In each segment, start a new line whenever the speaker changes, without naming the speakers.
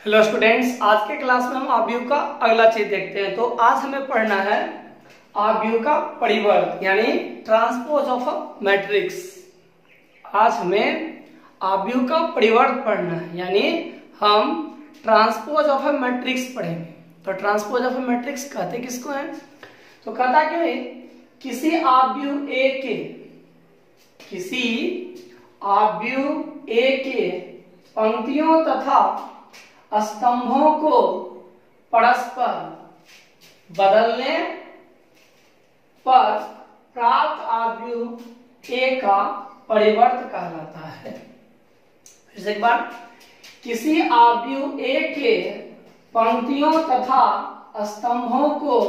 Hello students, आज के class में हम आव्यूह का अगला चीज देखते हैं। तो आज हमें पढ़ना है आव्यूह का परिवर्त यानी ट्रांसपोज ऑफ अ मैट्रिक्स। आज हमें आव्यूह का परिवर्त पढ़ना है यानी हम ट्रांसपोज ऑफ अ मैट्रिक्स पढ़ेंगे। तो ट्रांसपोज ऑफ अ मैट्रिक्स कहते किसको है? तो कहता क्यों है किसी आव्यूह ए के पंक्तियों तथा स्तंभों को परस्पर बदलने पर प्राप्त आव्यूह ए का परिवर्त कहलाता है। फिर से एक बार, किसी आव्यूह ए के पंक्तियों तथा स्तंभों को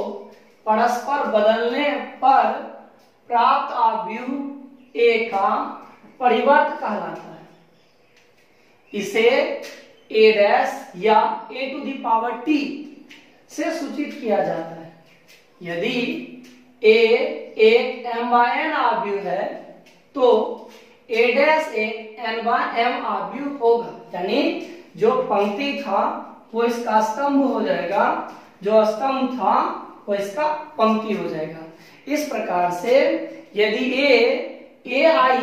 परस्पर बदलने पर प्राप्त आव्यूह ए का परिवर्त कहलाता है। इसे a डैश या a to the power t से सूचित किया जाता है। यदि a एक m/n आव्यूह है तो a डैश एक n/m आव्यूह होगा, यानी जो पंक्ति था वो इसका स्तंभ हो जाएगा, जो स्तंभ था वो इसका पंक्ति हो जाएगा। इस प्रकार से यदि aij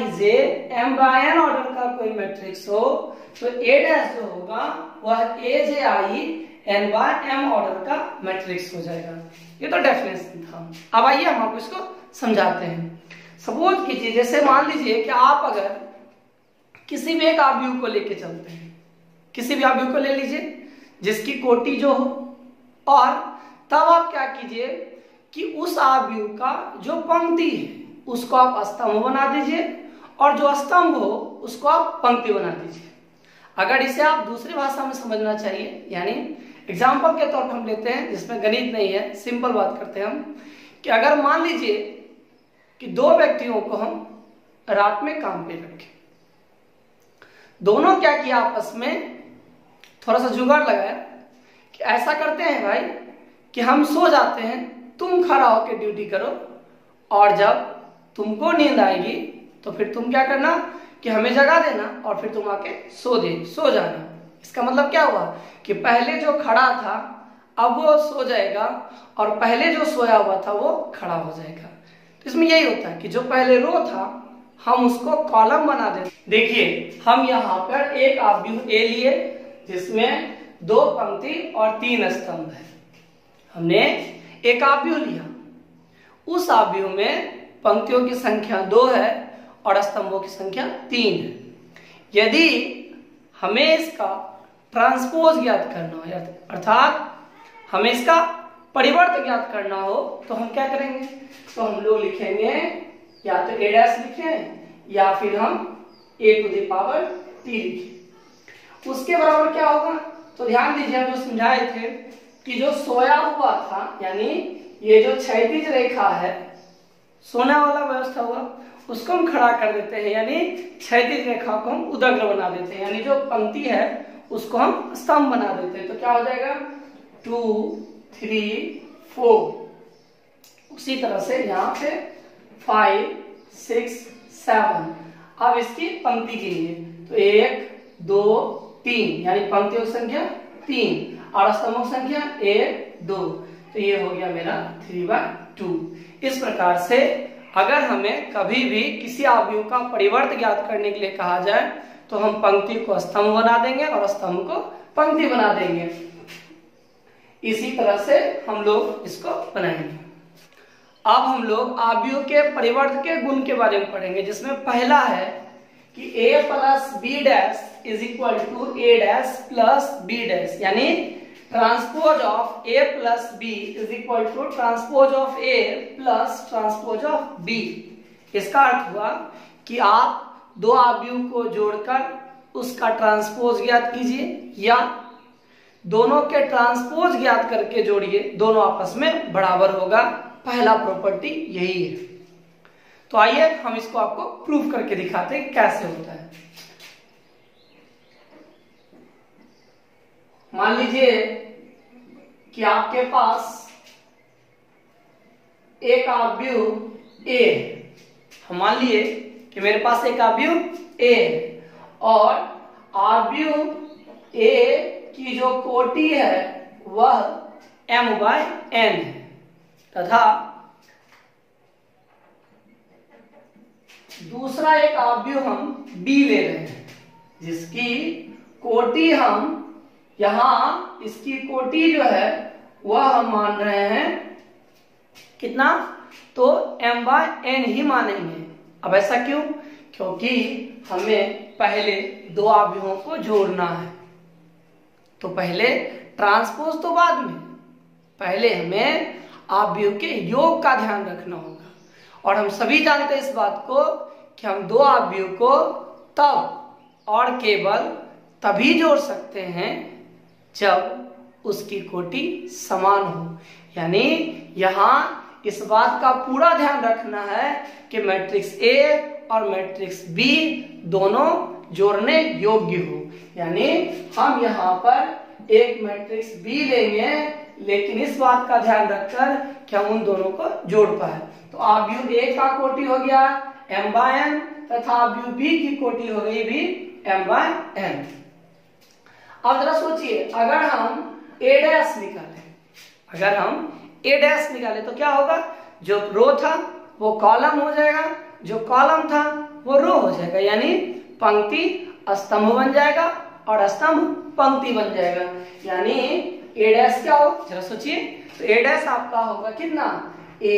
m/n ऑर्डर का कोई मैट्रिक्स हो तो a डैश जो होगा वह ajI n/m ऑर्डर का मैट्रिक्स हो जाएगा। ये तो डेफिनेशन था। अब आइए हम आपको इसको समझाते हैं। सपोज कीजिए, जैसे मान लीजिए कि आप अगर किसी भी एक आव्यूह को लेके चलते हैं, किसी भी आव्यूह को ले लीजिए जिसकी कोटि जो हो, और तब आप क्या कीजिए कि उस आव्यूह का जो पंक्ति है उसको आप स्तंभ बना दीजिए और जो स्तंभ हो उसको आप पंक्ति बना दीजिए। अगर इसे आप दूसरी भाषा में समझना चाहिए, यानी एग्जाम्पल के तौर पर हम लेते हैं जिसमें गणित नहीं है, सिंपल बात करते हैं हम कि अगर मान लीजिए कि दो व्यक्तियों को हम रात में काम पे रखें, दोनों क्या किया आपस में थोड़ा सा जुगाड़ लगाया कि ऐसा करते हैं भाई कि हम सो जाते हैं, तुम खड़ा होकर ड्यूटी करो और जब तुमको नींद आएगी तो फिर तुम क्या करना कि हमें जगा देना और फिर तुम आके सो जाना। इसका मतलब क्या हुआ कि पहले जो खड़ा था अब वो सो जाएगा और पहले जो सोया हुआ था वो खड़ा हो जाएगा। तो इसमें यही होता है कि जो पहले रो था हम उसको कॉलम बना देते। देखिए, हम यहाँ पर एक आव्यूह ए लिए जिसमें दो पंक्ति और तीन स्तंभ है। हमने एक आव्यूह लिया, उस आव्यूह में पंक्तियों की संख्या 2 है और स्तंभों की संख्या 3 है। यदि हमें इसका ट्रांसपोज ज्ञात करना हो, अर्थात हमें इसका परिवर्त ज्ञात करना हो, तो हम क्या करेंगे? तो हम लोग लिखेंगे या तो a डैश लिखें या फिर हम a to the power t लिखें। उसके बराबर क्या होगा? तो ध्यान दीजिए, हम जो समझाए थे कि जो सोया हुआ था यानी ये जो क्षैतिज रेखा है, सोने वाला व्यवस्था हुआ, उसको हम खड़ा कर देते हैं, यानी क्षैतिज रेखा को हम उदग्र बना देते हैं, यानी जो पंक्ति है उसको हम स्तंभ बना देते हैं। तो क्या हो जाएगा 2 3 4। उसी तरह से यहाँ पे 5 6 7। अब इसकी पंक्ति के लिए तो 1 2 3 यानी पंक्तियों की संख्या 3 और स्तंभों की संख्या 1 2। तो ये हो गया मेरा 3/2। इस प्रकार से अगर हमें कभी भी किसी आव्यूह का परिवर्त ज्ञात करने के लिए कहा जाए तो हम पंक्ति को स्तंभ बना देंगे और स्तंभ को पंक्ति बना देंगे। इसी तरह से हम लोग इसको बनाएंगे। अब हम लोग आव्यूह के परिवर्त के गुण के बारे में पढ़ेंगे, जिसमें पहला है कि a plus B dash is equal to a dash plus B dash, यानी transpose of a plus b is equal to transpose of a plus transpose of b। इसका अर्थ हुआ कि आप दो आव्यूह को जोड़कर उसका ट्रांसपोज ज्ञात कीजिए या दोनों के ट्रांसपोज ज्ञात करके जोड़िए, दोनों आपस में बराबर होगा। पहला प्रॉपर्टी यही है। तो आइए हम इसको आपको प्रूफ करके दिखाते हैं कैसे होता है। मान लीजिए कि आपके पास एक आव्यूह ए है। हम मान लिए कि मेरे पास एक आव्यूह ए है और आव्यूह ए कि जो कोटि है वह m/n है तथा दूसरा एक अवयव हम b ले रहे हैं जिसकी कोटि हम यहां इसकी कोटि जो है वह हम मान रहे हैं कितना, तो m/n ही मानेंगे। अब ऐसा क्यों? क्योंकि हमें पहले दो अवयवों को जोड़ना है, तो पहले ट्रांसपोज तो बाद में, पहले हमें अवयव के योग का ध्यान रखना होगा। और हम सभी जानते हैं इस बात को कि हम दो अवयव को तब और केवल तभी जोड़ सकते हैं जब उसकी कोटि समान हो। यानी यहाँ इस बात का पूरा ध्यान रखना है कि मैट्रिक्स ए और मैट्रिक्स बी दोनों जोड़ने योग्य हो। यानी हम यहाँ पर एक मैट्रिक्स बी लेंगे लेकिन इस बात का ध्यान रखकर कि हम उन दोनों को जोड़ पाए। तो अवयव ए का कोटि हो गया m/n तथा अवयव बी की कोटि हो गई भी m/n। अब जरा सोचिए, अगर हम a' निकालें, अगर हम a' निकालें तो क्या होगा? जो रो था वो कॉलम हो जाएगा, जो कॉलम था वो रो हो जाएगा, यानी पंक्ति स्तंभ बन जाएगा और स्तंभ पंक्ति बन जाएगा। यानी a' क्या हो, जरा सोचिए, तो a' आपका होगा कितना? a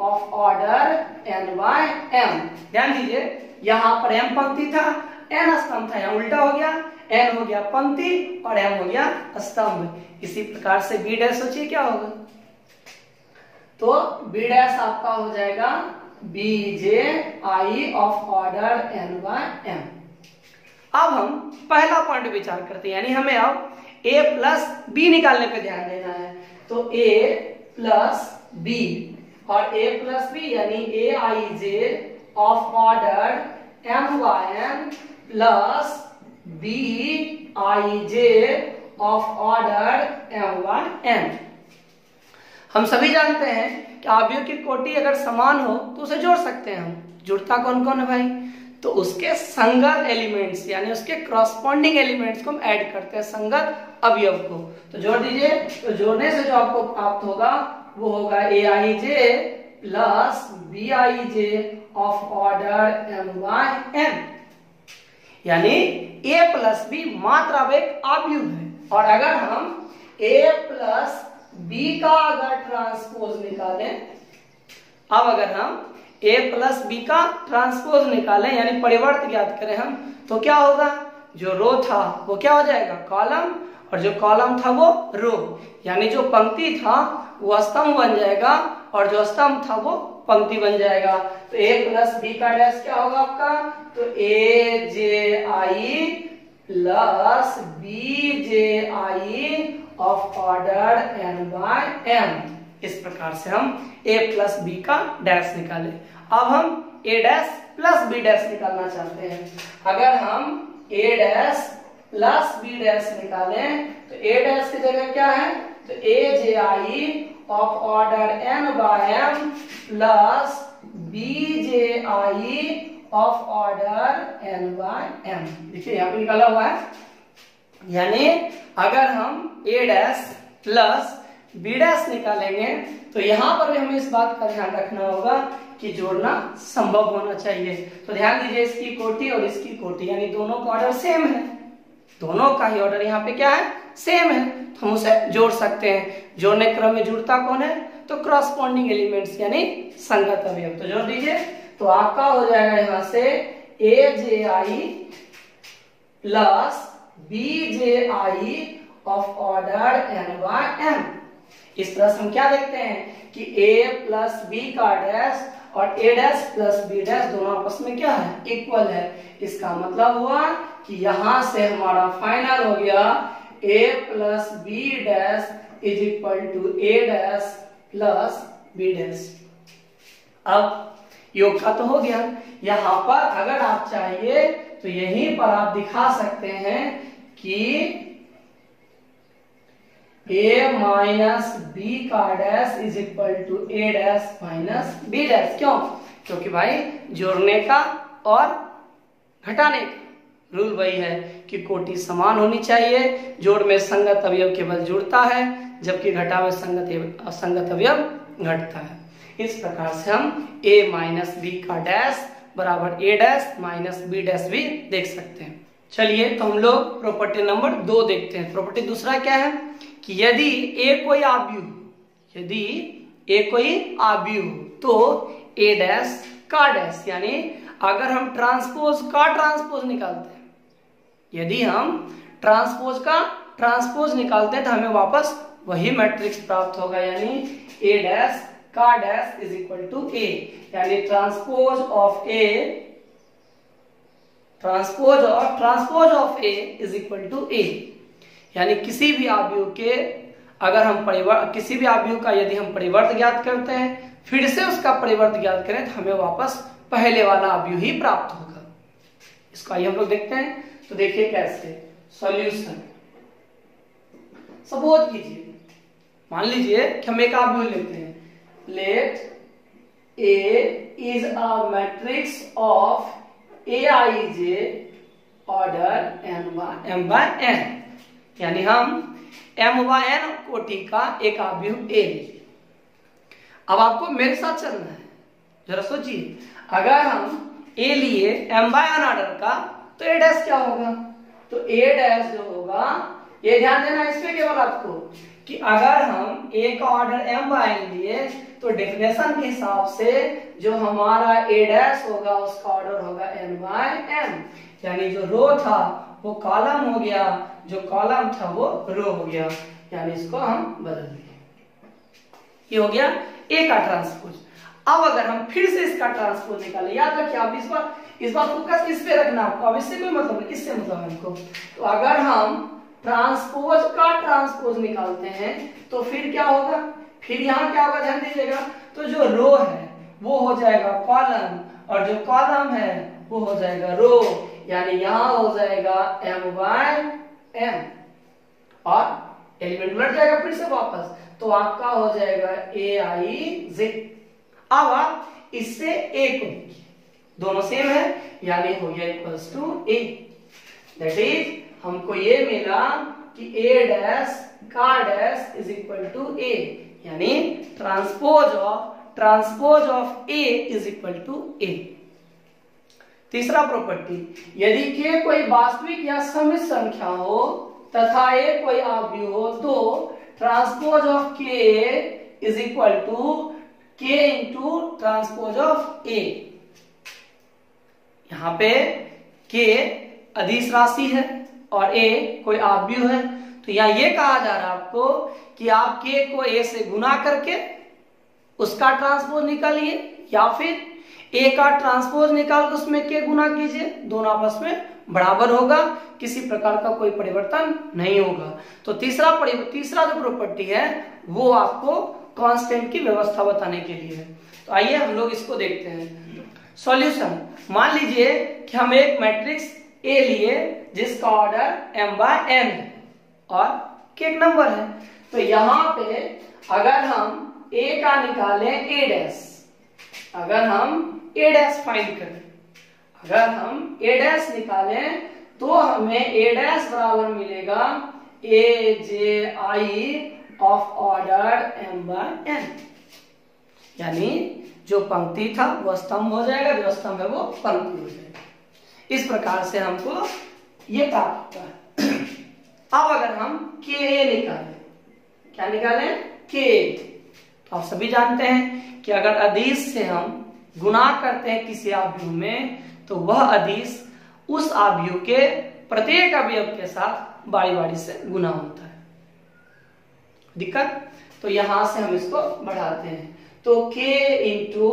of order n/m। ध्यान दीजिए, यहाँ पर m पंक्ति था, n स्तंभ था, यहाँ उल्टा हो गया, n हो गया पंक्ति और m हो गया स्तंभ। इसी प्रकार से b' सोचिए क्या होगा, तो b' आपका हो जाएगा bji ऑफ ऑर्डर n/m। अब हम पहला पॉइंट विचार करते हैं, यानी हमें अब a प्लस b निकालने पे ध्यान देना है। तो a प्लस b और a प्लस b यानी aij of order m/n plus bij of order m/n। हम सभी जानते हैं कि अवयव की कोटि अगर समान हो तो उसे जोड़ सकते हैं हम। जुड़ता कौन कौन है भाई? तो उसके संगत एलिमेंट्स यानी उसके क्रॉसपॉन्डिंग एलिमेंट्स को हम ऐड करते हैं, संगत अवयव को। तो जोड़ दीजिए, तो जोड़ने से जो आपको प्राप्त होगा वो होगा aij plus bij of order m/n। यानी a प्लस b मात्र अब एक अवयव है, और अगर हम a प्लस b का अगर ट्रांसपोज निकालें, अब अगर हम a प्लस b का ट्रांसपोज निकालें यानी परिवर्त ज्ञात करें हम, तो क्या होगा? जो रो था वो क्या हो जाएगा? कॉलम, और जो कॉलम था वो रो, यानी जो पंक्ति था वो स्तंभ बन जाएगा और जो स्तंभ था वो पंक्ति बन जाएगा। तो a प्लस b का डैश क्या होगा आपका? तो aji plus bji of order n/m। इस प्रकार से हम a प्लस b का डैश निकाले। अब हम a dash plus b dash निकालना चाहते हैं। अगर हम a dash plus b dash निकालें तो a डैश की जगह क्या है? तो aji of order n/m plus bji of order n/m। देखिए यहाँ पे निकाला हुआ है, यानी अगर हम a dash plus b dash निकालेंगे तो यहाँ पर भी हमें इस बात का ध्यान रखना होगा कि जोड़ना संभव होना चाहिए। तो ध्यान दीजिए, इसकी कोटि और इसकी कोटि यानी दोनों का ऑर्डर सेम है, दोनों का ही ऑर्डर यहाँ पे क्या है? सेम है, तो हम उसे जोड़ सकते हैं। जोड़ने क्रम में जुड़ता कौन है? तो क्रॉसपॉन्डिंग एलिमेंट्स यानी संगत अवयव। तो जोड़ दीजिए, तो आपका हो जाएगा यहाँ से aji plus bji of order n/m। इस तरह से हम क्या देखते हैं कि a प्लस b का डैश और a dash plus b dash दोनों आपस में क्या है? इक्वल है। इसका मतलब हुआ कि यहां से हमारा फाइनल हो गया a plus b dash is equal to a dash plus b dash. अब योग का तो हो गया। यहाँ पर अगर आप चाहिए तो यहीं पर आप दिखा सकते हैं कि a माइनस b का dash is equal to a dash minus b dash. क्यों? क्योंकि भाई जोड़ने का और घटाने का रूल वही है कि कोटि समान होनी चाहिए, जोड़ में संगत अवयव केवल जुड़ता है जबकि घटा में असंगत अवयव घटता है। इस प्रकार से हम a माइनस बी का डैश बराबर a dash minus B dash भी देख सकते हैं। चलिए तो हम लोग प्रॉपर्टी नंबर 2 देखते हैं। प्रॉपर्टी दूसरा क्या है कि यदि a कोई आव्यूह हो तो a डैश का डैश, यानी अगर हम ट्रांसपोज का ट्रांसपोज निकालते हैं, यदि हम ट्रांसपोज का ट्रांसपोज निकालते हैं तो हमें वापस वही मैट्रिक्स प्राप्त होगा, यानी a डैश का dash is equal to a, यानी transpose of a is equal to a, यानी किसी भी आव्यूह के अगर हम किसी भी आव्यूह का यदि हम परिवर्त ज्ञात करते हैं फिर से उसका परिवर्त ज्ञात करें तो हमें वापस पहले वाला आव्यूह ही प्राप्त होगा। इसको आइए हम लोग देखते हैं। तो देखिए कैसे सॉल्यूशन। सपोज कीजिए, मान लीजिए कि हम एक आव्यूह लेते हैं, let A is a matrix of Aij order m by n, यानी हम m by n कोटि का एक आव्यूह A लीजिए। अब आपको मेरे साथ चलना है, जरा सोचिए, अगर हम A लिए m by n ऑर्डर का तो A डैश क्या होगा? तो A डैश जो होगा, ये ध्यान देना इस पे केवल आपको कि अगर हम A का ऑर्डर m by n लिए तो डेफिनेशन के हिसाब से जो हमारा A डैश होगा उसका ऑर्डर होगा n by m, यानी जो रो था वो कॉलम हो गया, जो कॉलम था वो रो हो गया, यानी इसको हम बदल दिए। ये हो गया A का ट्रांसपोज। अब अगर हम फिर से इसका ट्रांसपोज निकालें, याद रखिए आप इस बार फोकस इस पे रखना आपको, अब इससे कोई मतलब नहीं, इससे मतलब हमको। तो अगर हम ट्रांसपोज का ट्रांसपोज निकालते हैं तो फिर क्या होगा, फिर यहाँ क्या होगा ध्यान दीजिएगा, तो जो रो है वो हो जाएगा कॉलम और जो कॉलम है वो हो जाएगा रो, यानी यहाँ हो जाएगा m by n और एलिमेंट उलट जाएगा फिर से वापस, तो आपका हो जाएगा aij। अब आप इससे a को देखिए, दोनों सेम है, यानी हो गया equals to a। That is हमको ये मिला कि a डैश का dash is equal to a, यानी transpose of a is equal to a। तीसरा प्रॉपर्टी, यदि k कोई वास्तविक या समित संख्या हो तथा a कोई आव्यूह हो तो transpose of k is equal to k into transpose of a। यहाँ पे k अदिश राशि है और a कोई आव्यूह है, तो यहाँ ये कहा जा रहा है आपको कि आप k को a से गुना करके उसका ट्रांसपोज निकालिए या फिर a का ट्रांसपोज निकाल कर उसमें k गुना कीजिए, दोनों आपस में बराबर होगा, किसी प्रकार का कोई परिवर्तन नहीं होगा। तो तीसरा जो प्रॉपर्टी है वो आपको कांस्टेंट की व्यवस्था बताने के लिए है। तो आइए हम लोग इसको देखते हैं। सॉल्यूशन, मान लीजिए कि हम एक मैट्रिक्स A लिए जिसका ऑर्डर m by n है और k एक नंबर है, तो यहाँ पे अगर हम A का निकालें a डैश, अगर हम a डैश फाइंड करें, अगर हम a डैश निकालें तो हमें a डैश बराबर मिलेगा aj of order m by n, यानी जो पंक्ति था वो स्तंभ हो जाएगा, जो स्तंभ है वो पंक्ति हो जाएगा। इस प्रकार से हमको ये प्राप्त होता है। अब अगर हम k निकालें, क्या निकालें k, तो आप सभी जानते हैं कि अगर अदिश से हम गुणा करते हैं किसी आव्यूह में तो वह अदिश उस आव्यूह के प्रत्येक अवयव के साथ बारी बारी से गुना होता है। दिक्कत? तो यहां से हम इसको बढ़ाते हैं, तो k into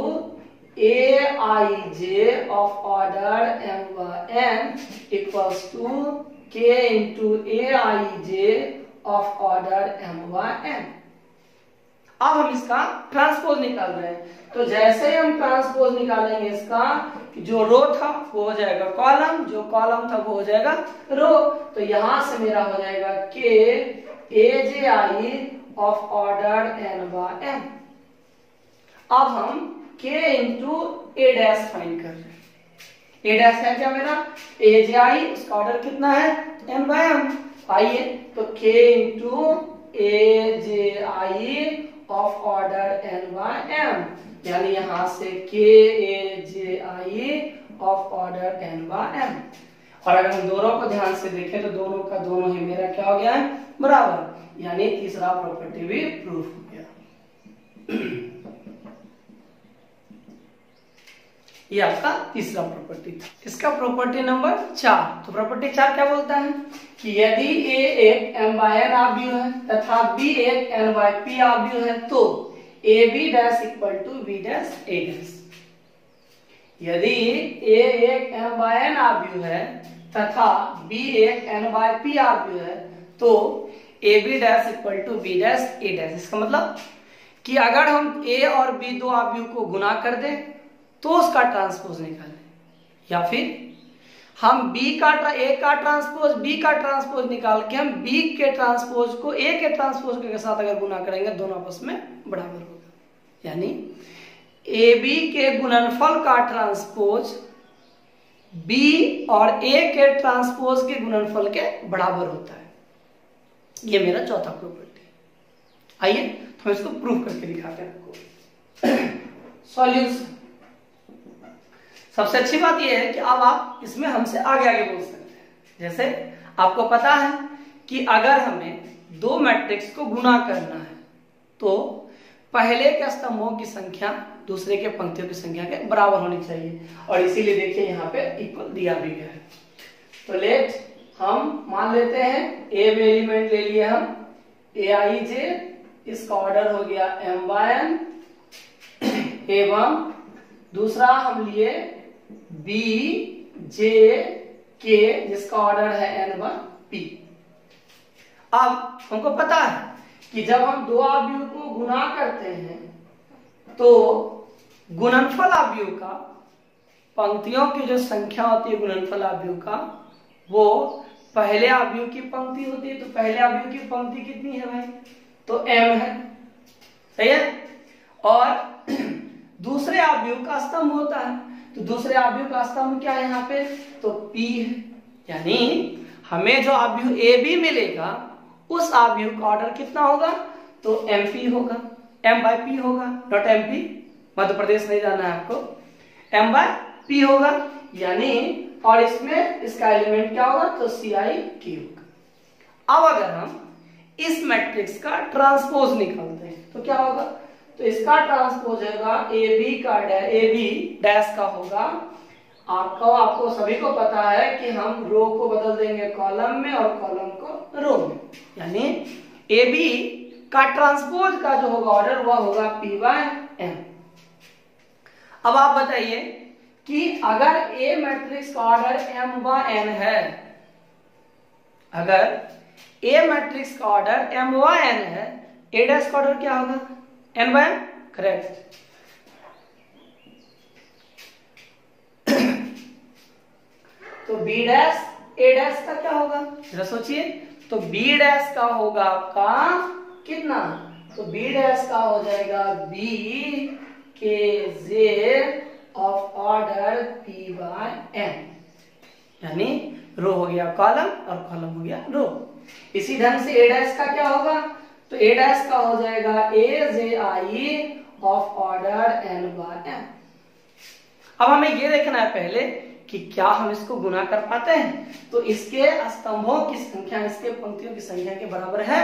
aij of order m by n equals to k into aij of order m by n। अब हम इसका ट्रांसपोज निकाल रहे हैं, तो जैसे ही हम ट्रांसपोज निकालेंगे इसका, जो रो था वो हो जाएगा कॉलम, जो कॉलम था वो हो जाएगा रो, तो यहां से मेरा हो जाएगा k aji of order n by n। अब हम k into a dash find कर रहे हैं, ए डैश है क्या मेरा ए जे आई, उसका ऑर्डर कितना है एन बाय एम। आइए तो k into A J I of order N by M, यानी यहां से k A J I of order N by M. और अगर हम दोनों को ध्यान से देखें तो दोनों का दोनों ही मेरा क्या हो गया है बराबर, यानी तीसरा प्रॉपर्टी भी प्रूफ हो गया। ये आपका तीसरा प्रॉपर्टी था। इसका प्रॉपर्टी नंबर 4, तो प्रॉपर्टी 4 क्या बोलता है कि यदि A एक m बाय n आव्यूह है तथा B एक n बाय p आव्यूह है तो AB dash equal to B dash A dash. यदि A एक m बाय n आव्यूह है तथा B एक n बाय p आव्यूह है तो AB dash equal to B dash A dash. इसका मतलब कि अगर हम A और B दो आव्यूह को गुना कर दें तो उसका ट्रांसपोज निकालें, या फिर हम A का ट्रांसपोज B का ट्रांसपोज निकाल के हम B के ट्रांसपोज को A के ट्रांसपोज के साथ अगर गुना करेंगे दोनों आपस में बराबर होगा, यानी AB के गुणनफल का ट्रांसपोज B और A के ट्रांसपोज के गुणनफल के बराबर होता है। ये मेरा चौथा प्रॉपर्टी। आइए तो हम इसको प्रूफ करके दिखाते हैं आपको। सॉल्यूशन, सबसे अच्छी बात यह है कि अब आप इसमें हमसे आगे आगे बोल सकते हैं। जैसे आपको पता है कि अगर हमें दो मैट्रिक्स को गुना करना है तो पहले के स्तंभों की संख्या दूसरे के पंक्तियों की संख्या के बराबर होनी चाहिए, और इसीलिए देखिए यहाँ पे इक्वल दिया भी गया है। तो लेट हम मान लेते हैं ए में एलिमेंट ले लिए हम aij, इसका ऑर्डर हो गया m बाय n, एवं दूसरा हम लिए b j k जिसका ऑर्डर है n बाय p। अब हमको पता है कि जब हम दो आव्यूह को गुना करते हैं तो गुणनफल आव्यूह का, पंक्तियों की जो संख्या होती है गुणनफल आव्यूह का, वो पहले आव्यूह की पंक्ति होती है। तो पहले आव्यूह की पंक्ति कितनी है भाई, तो m है, सही है। और दूसरे आव्यूह का स्तंभ होता है, तो दूसरे आव्यूह का स्तंभ क्या है यहाँ पे, तो p है। यानी हमें जो आव्यूह AB मिलेगा उस आव्यूह का ऑर्डर कितना होगा, तो MP होगा, m बाय p होगा, नॉट MP, मध्य प्रदेश नहीं जाना है आपको, m बाय p होगा। यानी और इसमें इसका एलिमेंट क्या होगा, तो CIK होगा। अब अगर हम इस मैट्रिक्स का ट्रांसपोज निकालते हैं तो क्या होगा, तो इसका ट्रांसपोज होगा AB डैश का होगा, आपको सभी को पता है कि हम रो को बदल देंगे कॉलम में और कॉलम को रो में, यानी AB का ट्रांसपोज का जो होगा ऑर्डर वह होगा P बाय M। अब आप बताइए कि अगर A मैट्रिक्स का ऑर्डर M बाय N है, अगर A मैट्रिक्स का ऑर्डर M बाय N है, A डैश का ऑर्डर क्या होगा, N बाय M, करेक्ट। तो B डैश A डैश का क्या होगा, जरा सोचिए, तो B डैश का होगा आपका कितना, तो B डैश का हो जाएगा B के J of order P by M, यानी रो हो गया कॉलम और कॉलम हो गया रो। इसी ढंग से A डैश का क्या होगा, तो A डैश का हो जाएगा AJI of order N by M। अब हमें ये देखना है पहले कि क्या हम इसको गुना कर पाते हैं, तो इसके स्तंभों की संख्या इसके पंक्तियों की संख्या के बराबर है,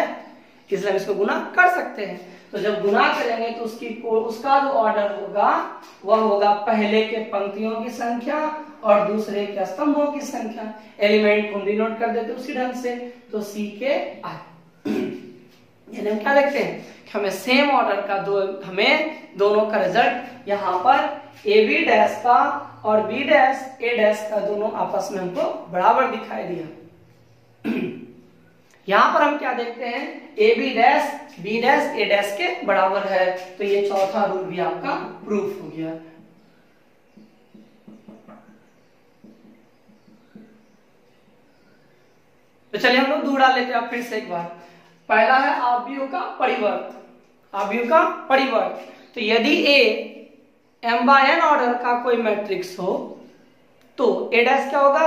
इसलिए हम इसको गुना कर सकते हैं। तो जब गुना करेंगे तो उसका जो ऑर्डर होगा वह होगा पहले के पंक्तियों की संख्या और दूसरे के स्तंभों की संख्या। एलिमेंट को डिनोट कर देते उसी ढंग से, तो CKI। यानी हम क्या देखते हैं कि हमें सेम ऑर्डर का हमें दोनों का रिजल्ट यहाँ पर AB डैश का और B डैश A डैश का दोनों आपस में हमको बराबर दिखाई दिया। यहाँ पर हम क्या देखते हैं, AB dash B dash A dash के बराबर है, तो ये चौथा रूल भी आपका प्रूफ हो गया। तो चलिए हम लोग दोहरा लेते हैं फिर से एक बार। पहला है आव्यूह का परिवर्त, आव्यूह का परिवर्त। तो यदि A M by N order का कोई मैट्रिक्स हो तो ए डैश क्या होगा,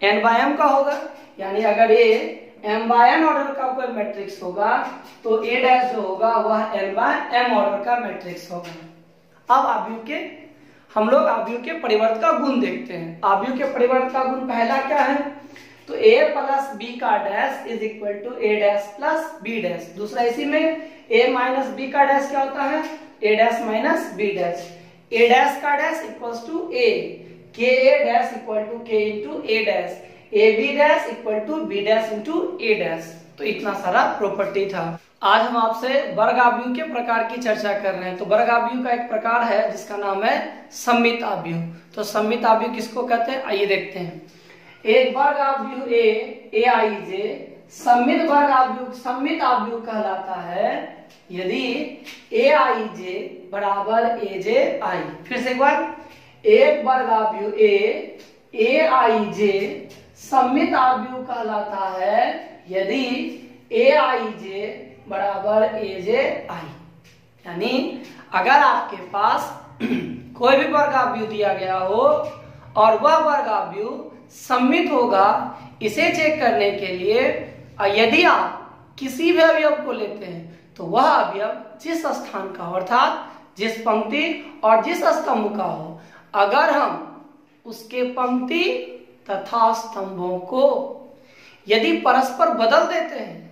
n बाय m का होगा। यानी अगर ये m बाय n ऑर्डर का कोई मैट्रिक्स होगा तो ए डैश जो होगा वह n बाय m ऑर्डर का मैट्रिक्स होगा। अब आव्यूह के हम लोग आव्यूह के परिवर्त का गुण देखते हैं। आव्यूह के परिवर्त का गुण पहला क्या है, तो a प्लस b का dash is equal to a dash plus b dash. दूसरा इसी में a माइनस b का डैश क्या होता है, a dash minus b dash. a dash का dash equals to a, k a dash equal to k into a dash, a b dash equal to b dash into a dash. तो इतना सारा property था। आज हम आपसे वर्ग आव्यूह के प्रकार की चर्चा कर रहे हैं। तो वर्ग आव्यूह का एक प्रकार है जिसका नाम है सममित आव्यूह। तो सममित आव्यूह किसको कहते हैं, आइए देखते हैं। एक वर्ग आव्यूह ए आई जे सममित वर्ग आव्यूह सममित आव्यूह कहलाता है यदि ए आई जे बराबर ए जे आई। फिर से एक बार, एक वर्ग आव्यूह ए आई जे सममित आव्यूह कहलाता है यदि ए आई जे बराबर ए जे आई। यानी अगर आपके पास कोई भी वर्ग आव्यूह दिया गया हो और वह वर्ग आव्यूह सममित होगा, इसे चेक करने के लिए यदि आप किसी भी अवयव को लेते हैं तो वह अवयव जिस स्थान का हो अर्थात जिस पंक्ति और जिस स्तंभ का हो, अगर हम उसके पंक्ति तथा स्तंभों को यदि परस्पर बदल देते हैं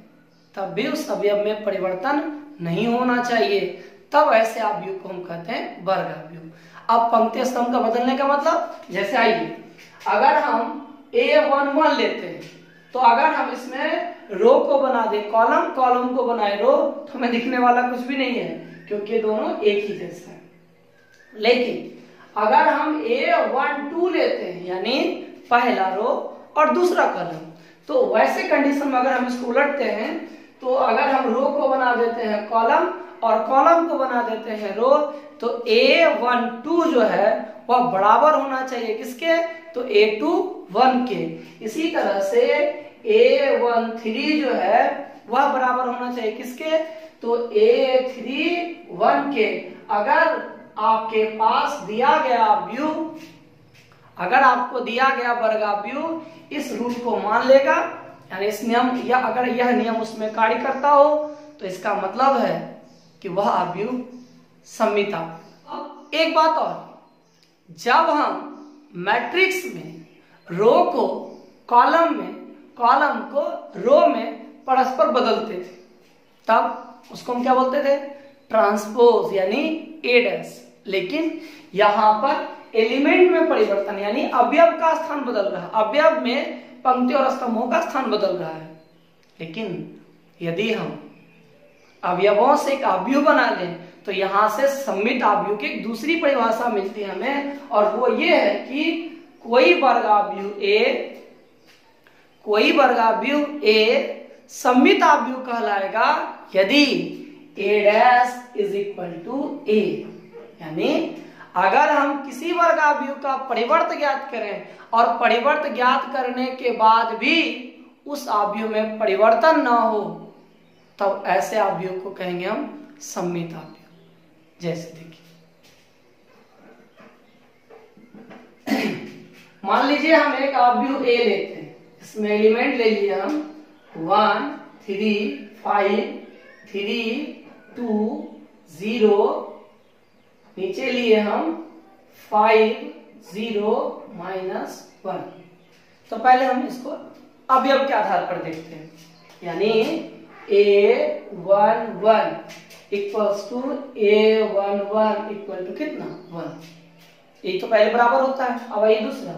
तब भी उस अवयव में परिवर्तन नहीं होना चाहिए, तब ऐसे आव्यूह को हम कहते हैं वर्ग आव्यूह। अब पंक्ति स्तंभ का बदलने का मतलब, जैसे आइए अगर हम A11 लेते हैं तो अगर हम इसमें रो को बना दे कॉलम, कॉलम को बनाए रो, तो हमें दिखने वाला कुछ भी नहीं है क्योंकि ये दोनों एक ही जैसा है। लेकिन अगर हम A12 लेते हैं यानी पहला रो और दूसरा कॉलम, तो वैसे कंडीशन में अगर हम इसको उलटते हैं तो अगर हम रो को बना देते हैं कॉलम और कॉलम को बना देते हैं रो, तो A12 जो है वह बराबर होना चाहिए किसके, तो A21 के। इसी तरह से A13 जो है वह बराबर होना चाहिए किसके, तो A31 के। अगर आपके पास दिया गया आव्यूह, अगर आपको दिया गया वर्ग आव्यूह इस रूल को मान लेगा, यानी इस नियम या अगर यह नियम उसमें कार्य करता हो, तो इसका मतलब है कि वह आव्यूह सममित आव्यूह। अब एक बात और, जब हम मैट्रिक्स में रो को कॉलम में, कॉलम को रो में परस्पर बदलते थे तब उसको हम क्या बोलते थे, ट्रांसपोज यानी ए डैश। लेकिन यहां पर एलिमेंट में परिवर्तन यानी अवयव का स्थान बदल रहा है, अवयव में पंक्ति और स्तंभों का स्थान बदल रहा है। लेकिन यदि हम अवयवों से एक आव्यूह बना लें तो यहां से सममित आव्यूह की एक दूसरी परिभाषा मिलती है हमें, और वो ये है कि कोई वर्ग आव्यूह ए सममित आव्यूह कहलाएगा यदि A dash is equal to ए। यानी अगर हम किसी वर्ग आव्यूह का परिवर्त ज्ञात करें और परिवर्त ज्ञात करने के बाद भी उस आव्यूह में परिवर्तन न हो, तब ऐसे आव्यूह को कहेंगे हम सममित आव्यूह। जैसे देखिए, मान लीजिए हम एक आव्यूह ए लेते हैं, इसमें एलिमेंट ले लिए हम 1 3 5 3 2 0, नीचे लिए हम 5 0 -1। तो पहले हम इसको अवयव के आधार पर देखते हैं, यानी A11 equals to A11 equal to कितना 1, ये तो पहले बराबर होता है। अब ये दूसरा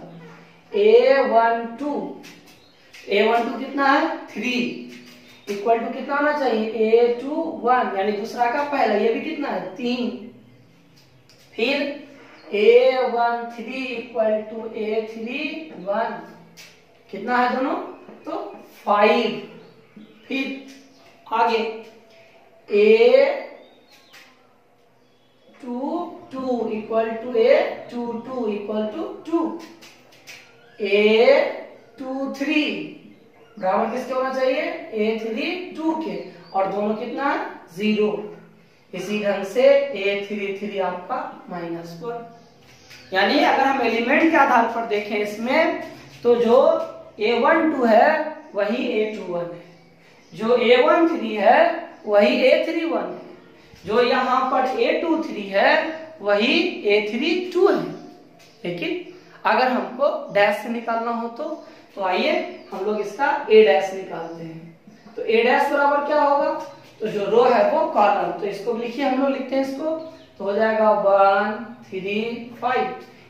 A12 कितना है 3 इक्वल टू कितना होना चाहिए A21, यानी दूसरा का पहला, ये भी कितना है 3। फिर A13 इक्वल टू A31 कितना है दोनों, तो 5। फिर आगे A22 equal to A22 equal to 2। A23 बराबर किसके होना चाहिए, A32 के, और दोनों कितना 0। इसी ढंग से A33 आपका -1। यानी अगर हम एलिमेंट के आधार पर देखें इसमें, तो जो A12 है वही A21 है, जो A13 है वही A31 है, जो यहाँ पर A23 है वही A32 है। लेकिन अगर हमको डैश से निकालना हो तो आइए हम लोग इसका A डैश निकालते हैं। तो A डैश बराबर क्या होगा, तो जो रो है वो कॉलम, तो इसको लिखिए, हम लोग लिखते हैं इसको, तो हो जाएगा 1 3 5,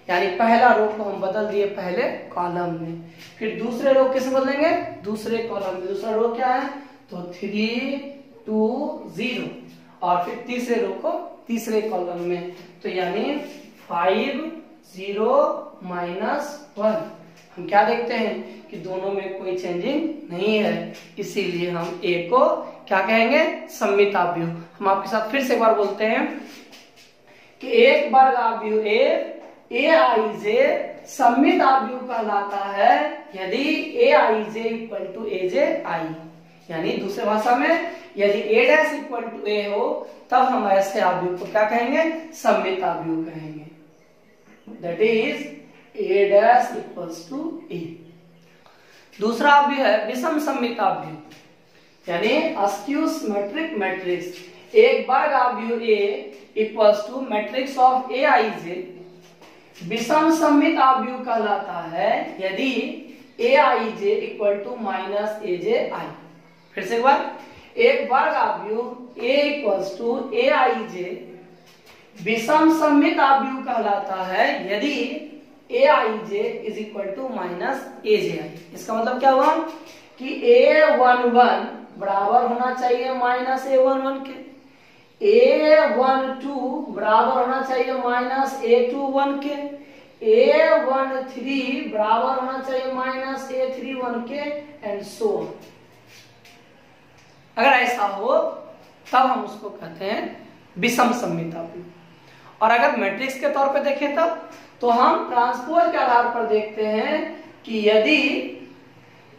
यानी पहला रो को हम बदल दिए पहले कॉलम में, फिर दूसरे रो किस बदलेंगे, दूसरे कॉलम में। दूसरा रो क्या है, तो 3 2 0, और फिर तीसरे रो को तीसरे कॉलम में, तो यानी 5 0 -1। हम क्या देखते हैं कि दोनों में कोई चेंजिंग नहीं है, इसीलिए हम A को क्या कहेंगे, सममित आव्यूह। हम आपके साथ फिर से एक बार बोलते हैं कि एक वर्ग आव्यूह Aij सममित आव्यूह कहलाता है यदि Aij = Aj। यानी दूसरे भाषा में यदि A डैश = A हो तब हम ऐसे आव्यूह को क्या कहेंगे, सममित आव्यूह कहेंगे। That is A dash = A। दूसरा आव्यूह है विषम सममित आव्यूह, यानी अस्क्यू सिमेट्रिक मैट्रिक्स। एक वर्ग आव्यूह A मैट्रिक्स ऑफ Aij विषम सममित आव्यूह कहलाता है यदि Aij = -Aj। फिर से एक बार, एक वर्ग आव्यूह A Aij विषम सममित आव्यूह कहलाता है यदि Aij = -Aj। इसका मतलब क्या हुआ कि A11 बराबर होना चाहिए -A11 के, A12 बराबर होना चाहिए -A21 के, A13 बराबर होना चाहिए -A31 के, एंड सो ऑन। अगर ऐसा हो तब हम उसको कहते हैं विषम सममित आव्यूह। और अगर मैट्रिक्स के तौर पे देखें तब तो हम ट्रांसपोज के आधार पर देखते हैं कि यदि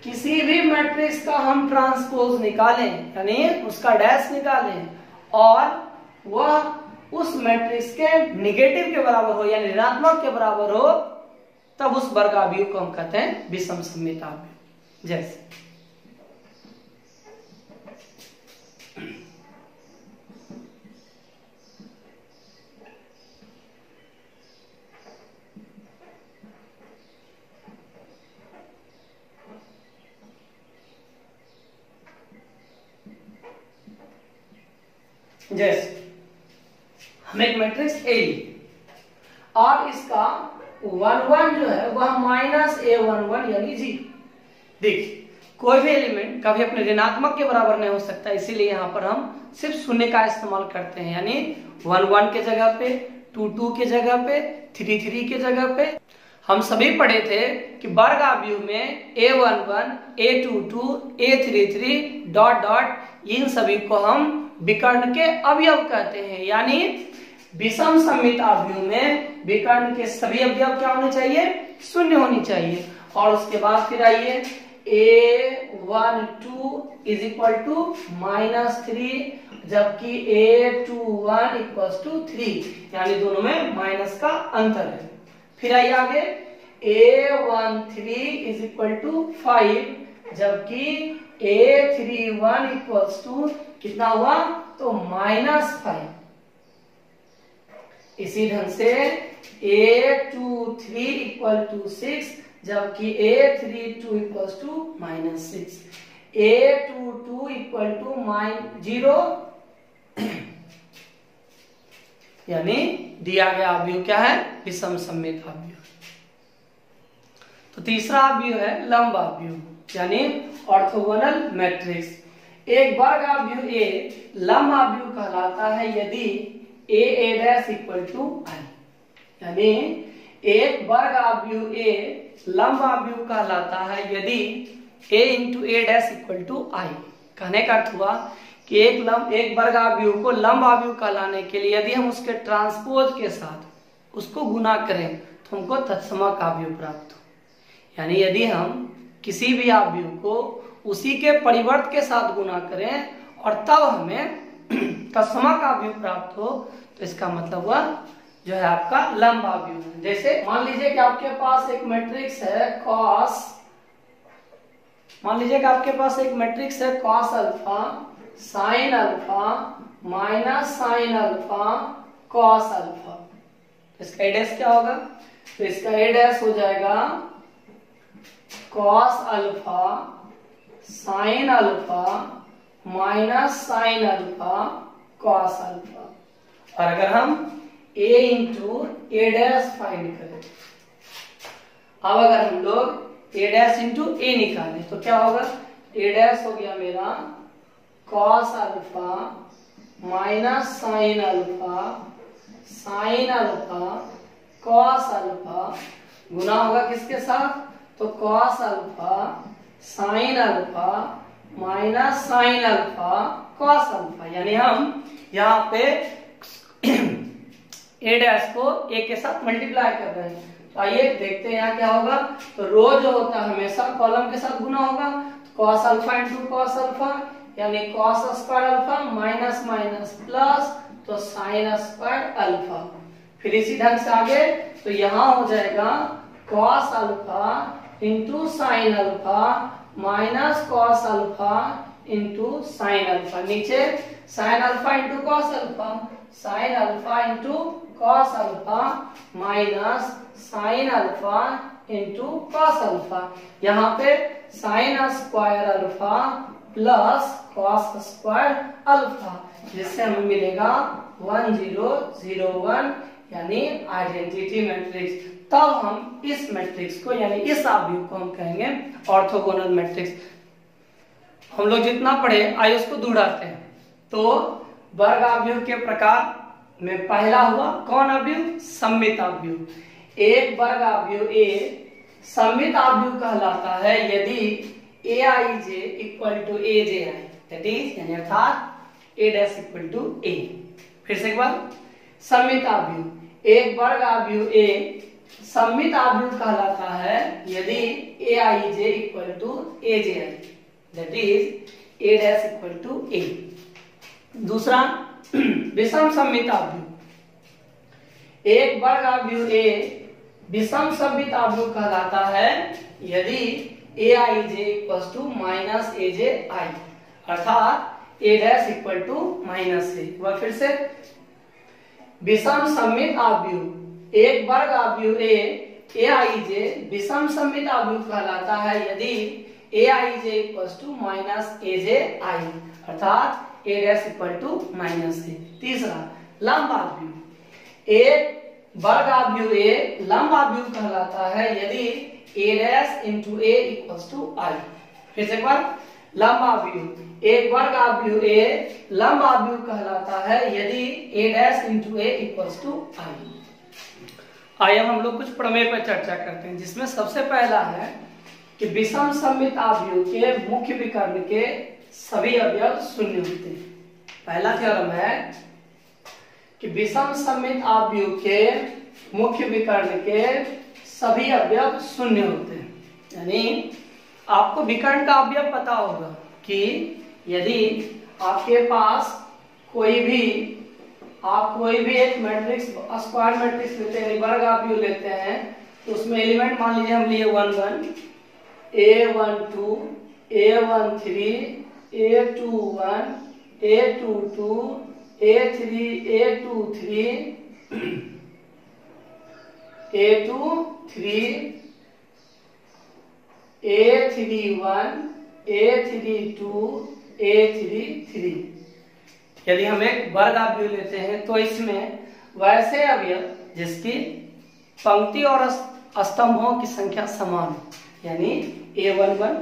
किसी भी मैट्रिक्स का हम ट्रांसपोज निकालें, यानी उसका डैश निकालें, और वह उस मैट्रिक्स के निगेटिव के बराबर हो यानी ऋणात्मक के बराबर हो, तब उस वर्ग आव्यूह को हम कहते हैं विषम सममित आव्यूह। जैसे हम एक मैट्रिक्स A और इसका 1 जो है वह -A11 यानी 0। देखिए कोई भी एलिमेंट कभी अपने ऋणात्मक के बराबर नहीं हो सकता, इसीलिए यहाँ पर हम सिर्फ शून्य का इस्तेमाल करते हैं, यानी 1 के जगह पे, 2 के जगह पे, 3 के जगह पे। हम सभी पढ़े थे कि वर्ग आव्यूह में A11 A22 A33 ... इन सभी को हम विकर्ण के अवयव कहते हैं। यानी विषम सममित आव्यूह में विकर्ण के सभी अवयव क्या होने चाहिए, शून्य होनी चाहिए। और उसके बाद फिर आइए A12 = -3, जबकि A21 = 3, यानी दोनों में माइनस का अंतर है। फिर आइए आगे A13 = 5, जबकि A31 कितना हुआ, तो -5। इसी ढंग से A23 = 6, जबकि A32 = -6, A22 = 0, यानी दिया गया आव्यूह क्या है, विषम सममित आव्यूह। तो तीसरा आव्यूह है लंब आव्यूह, यानी ऑर्थोगोनल मैट्रिक्स। एक वर्ग आव्यूह A लंब आव्यूह कहलाता है यदि A' = I। यानी एक वर्ग आव्यूह A लंब आव्यूह कहलाता है यदि A × A' = I। कहने का अर्थ हुआ कि एक वर्ग आव्यूह को लंब आव्यूह कहलाने के लिए यदि हम उसके ट्रांसपोज के साथ उसको गुना करें तो हमको तत्समक आव्यूह प्राप्त हो। यानी यदि हम किसी भी आव्यूह को उसी के परिवर्त के साथ गुना करें और तब हमें तत्समक आव्यूह प्राप्त हो, तो इसका मतलब हुआ जो है आपका लंब अवयव है। जैसे मान लीजिए कि आपके पास एक मैट्रिक्स है कॉस, मान लीजिए कि आपके पास एक मैट्रिक्स है cos alpha sine alpha minus sine alpha cos alpha. इसका ए डैश क्या होगा? तो इसका ए डैश हो जाएगा cos alpha sine alpha minus sine alpha cos alpha. और अगर हम a into A dash find करें, अब अगर हम लोग a डैश इंटू ए निकालें तो क्या होगा? a डैश हो गया मेरा cos alpha minus sine alpha sine alpha cos alpha गुना होगा किसके साथ? तो cos alpha sine alpha minus sine alpha cos alpha. यानी हम यहाँ पे ए डैश को ए के साथ मल्टीप्लाई कर रहे हैं। तो आइए देखते हैं यहाँ क्या होगा। तो रो जो होता है हमेशा कॉलम के साथ गुना होगा। तो cos alpha into cos alpha यानी cos square alpha minus minus plus तो साइन स्क्वायर अल्फा। फिर इसी ढंग से आगे तो यहाँ हो जाएगा cos alpha into sine alpha minus cos alpha into sine alpha. नीचे sine alpha into cos alpha sine alpha into cos alpha minus sine alpha into cos alpha. यहाँ पे sine square alpha plus cos square alpha, जिससे हमें मिलेगा 1001 यानी identity matrix. तब हम इस मैट्रिक्स को यानी इस अवयव को हम कहेंगे ऑर्थोगोनल मैट्रिक्स। हम लोग जितना पढ़े आइए उसको दोहराते हैं। तो वर्ग अवयव के प्रकार में पहला हुआ कौन अवयव? सममित अवयव। एक वर्ग अवयव ए सममित अवयव कहलाता है यदि A I J equal to A J I, that is यानी अर्थात A dash equal to A. फिर से एक बार, सममित अवयव एक वर्ग अवयव ए सममित अवयव कहलाता है यदि A I J equal to A J I, that is A dash equal to A. दूसरा विषम सममित अवयव एक वर्ग अवयव ए विषम सममित अवयव कहलाता है यदि A I J equal to minus A J आई, अर्थात A dash equal to minus ए। वह फिर से विषम सममित अवयव एक वर्ग अवयव ए आई जे विषम सममित अवयव कहलाता है यदि A I J equal to minus A J आई, अर्थात A dash equal to minus ए। तीसरा लंब अवयव एक वर्ग अवयव ए लंब अवयव कहलाता है यदि A dash into A equal to I. फिर से एक बार, लंब अवयव एक वर्ग अवयव ए लंब अवयव कहलाता है यदि A dash into A equal to I. आइए हम लोग कुछ प्रमेय पर चर्चा करते हैं, जिसमें सबसे पहला है कि विषम सममित अवयव के मुख्य विकर्ण के सभी अवयव शून्य होते हैं। पहला थ्योरम है कि विषम सममित अवयव के मुख्य विकर्ण के सभी अवयव शून्य होते हैं। यानी आपको विकर्ण का अवयव पता होगा कि यदि आपके पास कोई भी एक मैट्रिक्स स्क्वायर मैट्रिक्स लेते हैं, वर्ग अवयव लेते हैं, तो उसमें एलिमेंट मान लीजिए हम लिए 1 1 A12 A13 A21 A22 A3 A23 A23 A31 A32 A33। यदि हम एक वर्ग अवयव लेते हैं तो इसमें वैसे अवयव जिसकी पंक्ति और स्तंभों की संख्या समान हो, यानी A11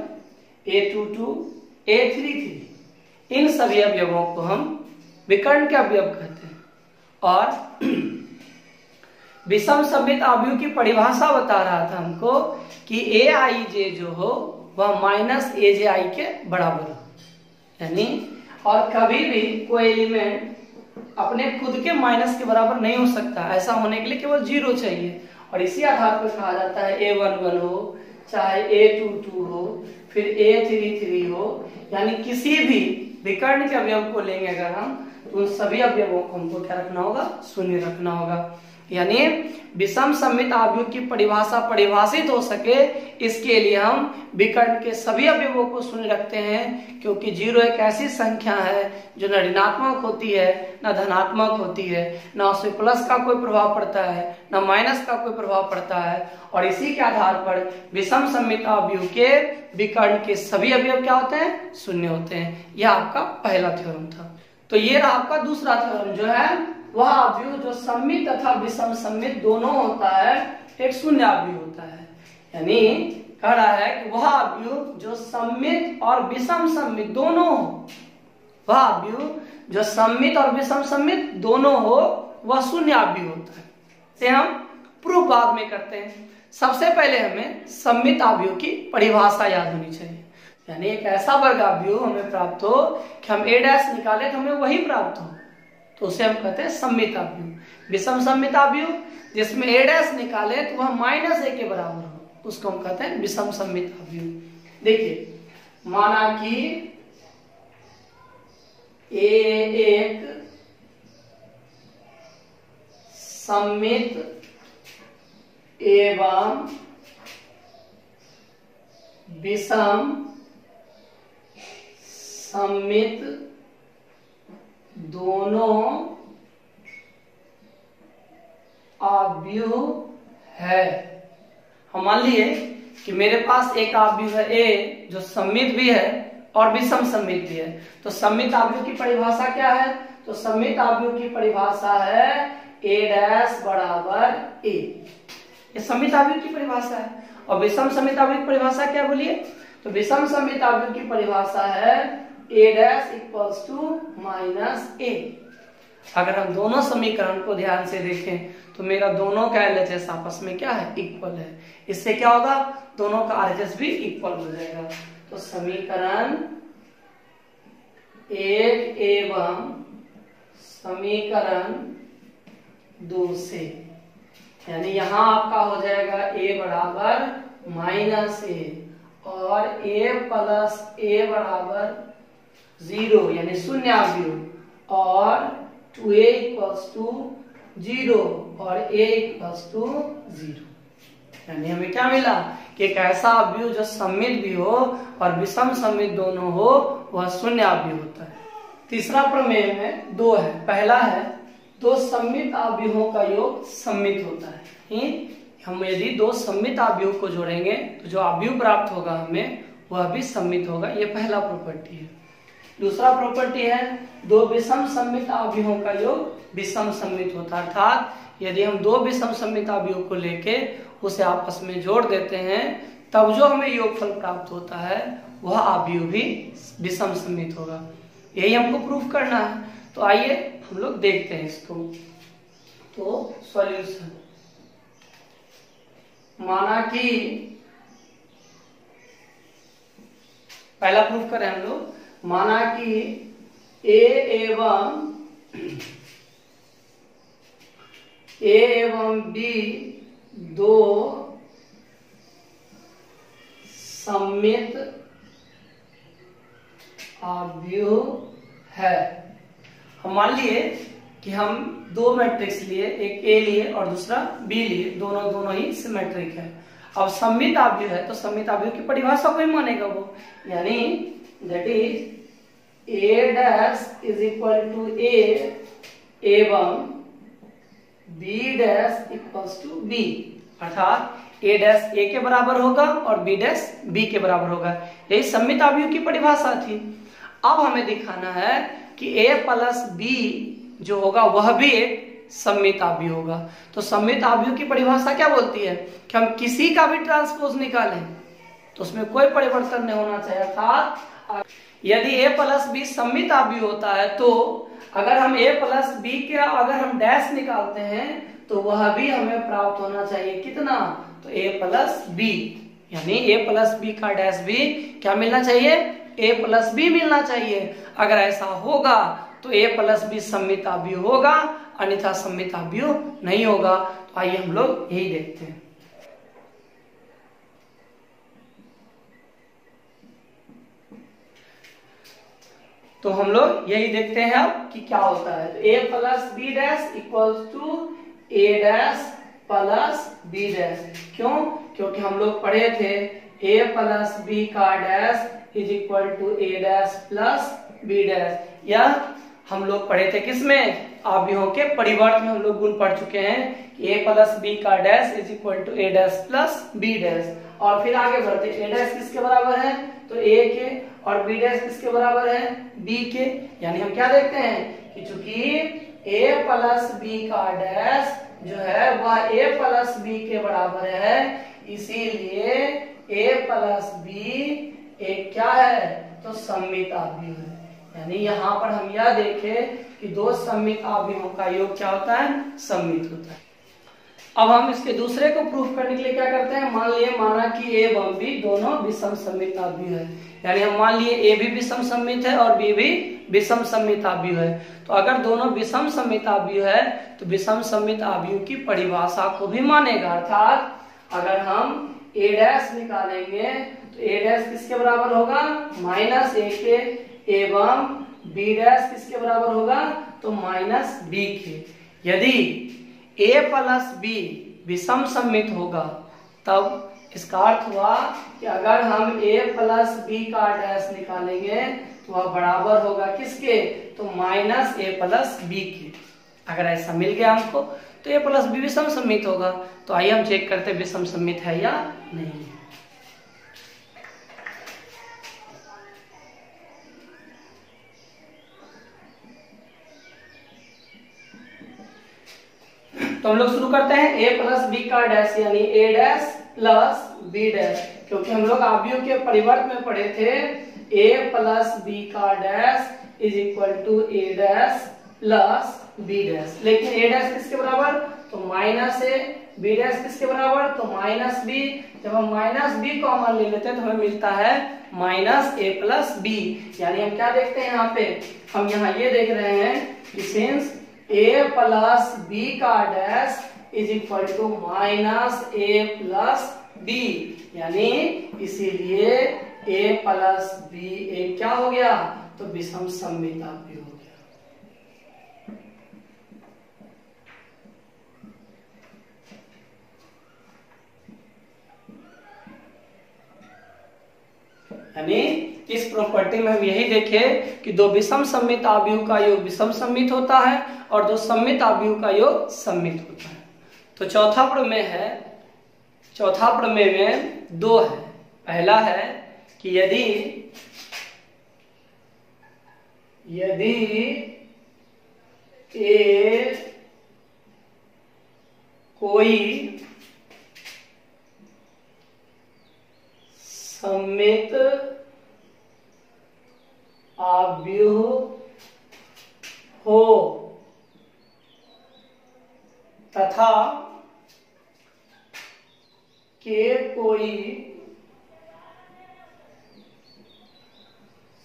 A22 A33, इन सभी अवयवों को हम विकर्ण के अवयव कहते हैं। और विषम सममित अवयव की परिभाषा बता रहा था हमको कि ए आई जे जो हो वह माइनस ए जे आई के बराबर हो, यानी और कभी भी कोई एलिमेंट अपने खुद के माइनस के बराबर नहीं हो सकता। ऐसा होने के लिए केवल 0 चाहिए, और इसी आधार पर कहा जाता है A11 हो चाहे A22 हो फिर A33 हो, यानी किसी भी विकर्ण के अवयव को लेंगे अगर हम तो उन सभी अवयवों को हमको क्या रखना होगा? शून्य रखना होगा। यानी विषम सममित अवयव की परिभाषा परिभाषित हो सके, इसके लिए हम विकर्ण के सभी अवयवों को शून्य रखते हैं, क्योंकि 0 एक ऐसी संख्या है जो न ऋणात्मक होती है न धनात्मक होती है, न उसमें प्लस का कोई प्रभाव पड़ता है न माइनस का कोई प्रभाव पड़ता है, और इसी के आधार पर विषम सममित अवयव के विकर्ण के सभी अवयव क्या होते हैं? शून्य होते हैं। यह आपका पहला थ्योरम था। तो ये रहा आपका दूसरा थ्योरम, जो है वह अवयव जो सममित तथा विषम सममित दोनों होता है, एक शून्य अवयव होता है। यानी कह रहा है कि वह अवयव जो सममित और विषम सममित दोनों हो, वह अवयव जो सममित और विषम सममित दोनों हो, वह शून्य अवयव होता है। इसे हम प्रूफ बाद में करते हैं। सबसे पहले हमें सममित अवयव की परिभाषा याद होनी चाहिए। यानी एक ऐसा वर्ग अवयव हमें प्राप्त हो कि हम a' निकाले तो हमें वही प्राप्त हो, तो उसे हम कहते हैं सममित अवयव। विषम सममित अवयव जिसमें a' निकाले तो वह -a के बराबर हो, उसको हम कहते हैं विषम सममित अवयव। देखिए, माना कि a एक सममित एवं विषम सममित दोनों अवयव है। हम मान लिए कि मेरे पास एक अवयव है a जो सममित भी है और विषम सममित भी है, तो सममित अवयव की परिभाषा क्या है? तो सममित अवयव की परिभाषा है a' बराबर a। ये सममित अवयव की परिभाषा है। और विषम सममित अवयव की परिभाषा क्या बोलिए? तो विषम सममित अवयव की परिभाषा है a' इक्वल्स टू -a। अगर हम दोनों समीकरण को ध्यान से देखें तो मेरा दोनों का LHS आपस में क्या है? इक्वल है। इससे क्या होगा? दोनों का RHS भी इक्वल हो जाएगा। तो समीकरण 1 एवं समीकरण 2 से, यानी यहां आपका हो जाएगा a बराबर -a और a प्लस a बराबर 0 यानी शून्य अवयव, और 2a इक्वल्स टू 0 और a इक्वल्स टू 0। यानी हमें क्या मिला कि एक ऐसा अवयव जो सममित भी हो और विषम सममित दोनों हो, वह शून्य अवयव होता है। तीसरा प्रमेय में 2 है। पहला है दो सममित अवयवों का योग सममित होता है। हम यदि दो सममित अवयव को जोड़ेंगे तो जो अवयव प्राप्त होगा हमें वह भी सममित होगा। ये पहला प्रॉपर्टी है। दूसरा प्रॉपर्टी है दो विषम सममित अवयवों का योग विषम सममित होता है। अर्थात यदि हम दो विषम सममित अवयव को लेके उसे आपस में जोड़ देते हैं तब जो हमें योगफल प्राप्त होता है वह अवयव भी विषम सममित होगा। यही हमको प्रूफ करना है। तो आइए हम लोग देखते हैं इसको। तो सॉल्यूशन, माना कि पहला प्रूफ करें हम लोग, माना कि ए एवं बी दो सममित अवयव है। हम मान लिए कि हम दो मैट्रिक्स लिए, एक ए लिए और दूसरा बी लिए, दोनों ही सिमेट्रिक है। अब सममित अवयव है तो सममित अवयव की परिभाषा को ही मानेगा वो, यानी that is A dash is equal to A एवं B dash equals to B. अर्थात ए डैश ए के बराबर होगा और बी डैश बी के बराबर होगा। यही सममित अवयव की परिभाषा थी। अब हमें दिखाना है कि a प्लस बी जो होगा वह भी एक सममित अवयव होगा। तो सममित अवयव की परिभाषा क्या बोलती है कि हम किसी का भी ट्रांसपोज निकालें तो उसमें कोई परिवर्तन नहीं होना चाहिए। अर्थात यदि a प्लस बी सममित अवयव होता है तो अगर हम a प्लस बी के अगर हम डैश निकालते हैं तो वह भी हमें प्राप्त होना चाहिए। कितना? तो a प्लस बी, यानी a प्लस बी का डैश भी क्या मिलना चाहिए? a प्लस बी मिलना चाहिए। अगर ऐसा होगा तो a प्लस बी सममित अवयव होगा, अन्यथा सममित अवयव नहीं होगा। तो आइए हम लोग यही देखते हैं। तो हम लोग यही देखते हैं अब कि क्या होता है। तो a plus B dash equals to A dash plus B dash. क्यों? क्योंकि हम लोग पढ़े थे ए प्लस बी का dash is equal to A dash plus B dash. यह हम लोग पढ़े थे किसमें? आव्यूहों के परिवर्त में हम लोग गुण पढ़ चुके हैं कि ए प्लस बी का dash is equal to A dash plus B dash. और फिर आगे बढ़ते, ए डैश किसके बराबर है? तो ए के, और बी डैश किसके बराबर है? बी के। यानी हम क्या देखते हैं कि चूंकि ए प्लस बी का डैश जो है वह ए प्लस बी के बराबर है, इसीलिए ए प्लस बी एक क्या है? तो सममित आव्यूह है। यानी यहाँ पर हम यह देखें कि दो सममित आव्यूहों का योग क्या होता है? सममित होता है। अब हम इसके दूसरे को प्रूफ करने के लिए क्या करते हैं? माना कि ए एवं बी दोनों विषम सममित आव्यूह है। यानी हम मान लिए ए भी विषम सममित है और बी भी विषम सममित आव्यूह है। तो अगर दोनों विषम सममित आव्यूह है तो विषम सममित आव्यूह की परिभाषा को भी मानेगा। अर्थात अगर हम ए डैश निकालेंगे तो ए डैश किसके बराबर होगा? माइनस ए के, एवं बी डैश किसके बराबर होगा? तो माइनस बी के। यदि ए प्लस बी विषम सममित होगा तब इसका अर्थ हुआ कि अगर हम ए प्लस बी का डैश निकालेंगे तो वह बराबर होगा किसके? तो माइनस ए प्लस बी के। अगर ऐसा मिल गया हमको तो ए प्लस बी विषम सममित होगा। तो आइए हम चेक करते हैं विषम सममित है या नहीं। तो हम लोग शुरू करते हैं ए प्लस बी का डैश यानी A dash plus B dash. क्योंकि हम लोग आव्यूह के परिवर्त में पढ़े थे ए प्लस बी का dash is equal to A dash plus B dash. लेकिन ए डैश किसके बराबर? तो माइनस ए। बी डैश किसके बराबर? तो माइनस बी। जब हम माइनस बी कॉमन ले लेते हैं तो हमें मिलता है माइनस ए प्लस बी। यानी हम क्या देखते हैं यहाँ पे? हम यहाँ ये देख रहे हैं कि सिंस ए प्लस बी का dash is equal to minus A plus B, यानी इसीलिए ए प्लस बी एक क्या हो गया? तो विषम सममित आव्यूह हो गया। यानी इस प्रॉपर्टी में हम यही देखे कि दो विषम सममित आव्यूह का योग विषम सममित होता है और दो सममित आव्यूह का योग सममित होता है। तो चौथा प्रमेय है, चौथा प्रमेय में दो है। पहला है कि यदि ए कोई सममित आव्यूह हो तथा के कोई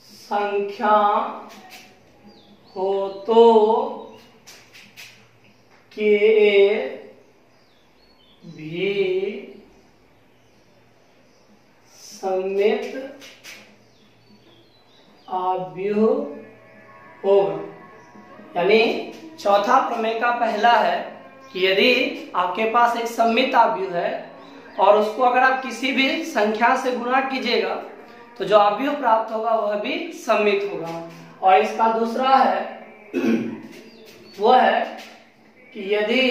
संख्या हो तो के भी सममित आव्यूह होगा। यानी चौथा प्रमेय का पहला है कि यदि आपके पास एक सममित आव्यूह है और उसको अगर आप किसी भी संख्या से गुणा कीजिएगा तो जो आव्यूह प्राप्त होगा वह भी सममित होगा। और इसका दूसरा है वो है कि यदि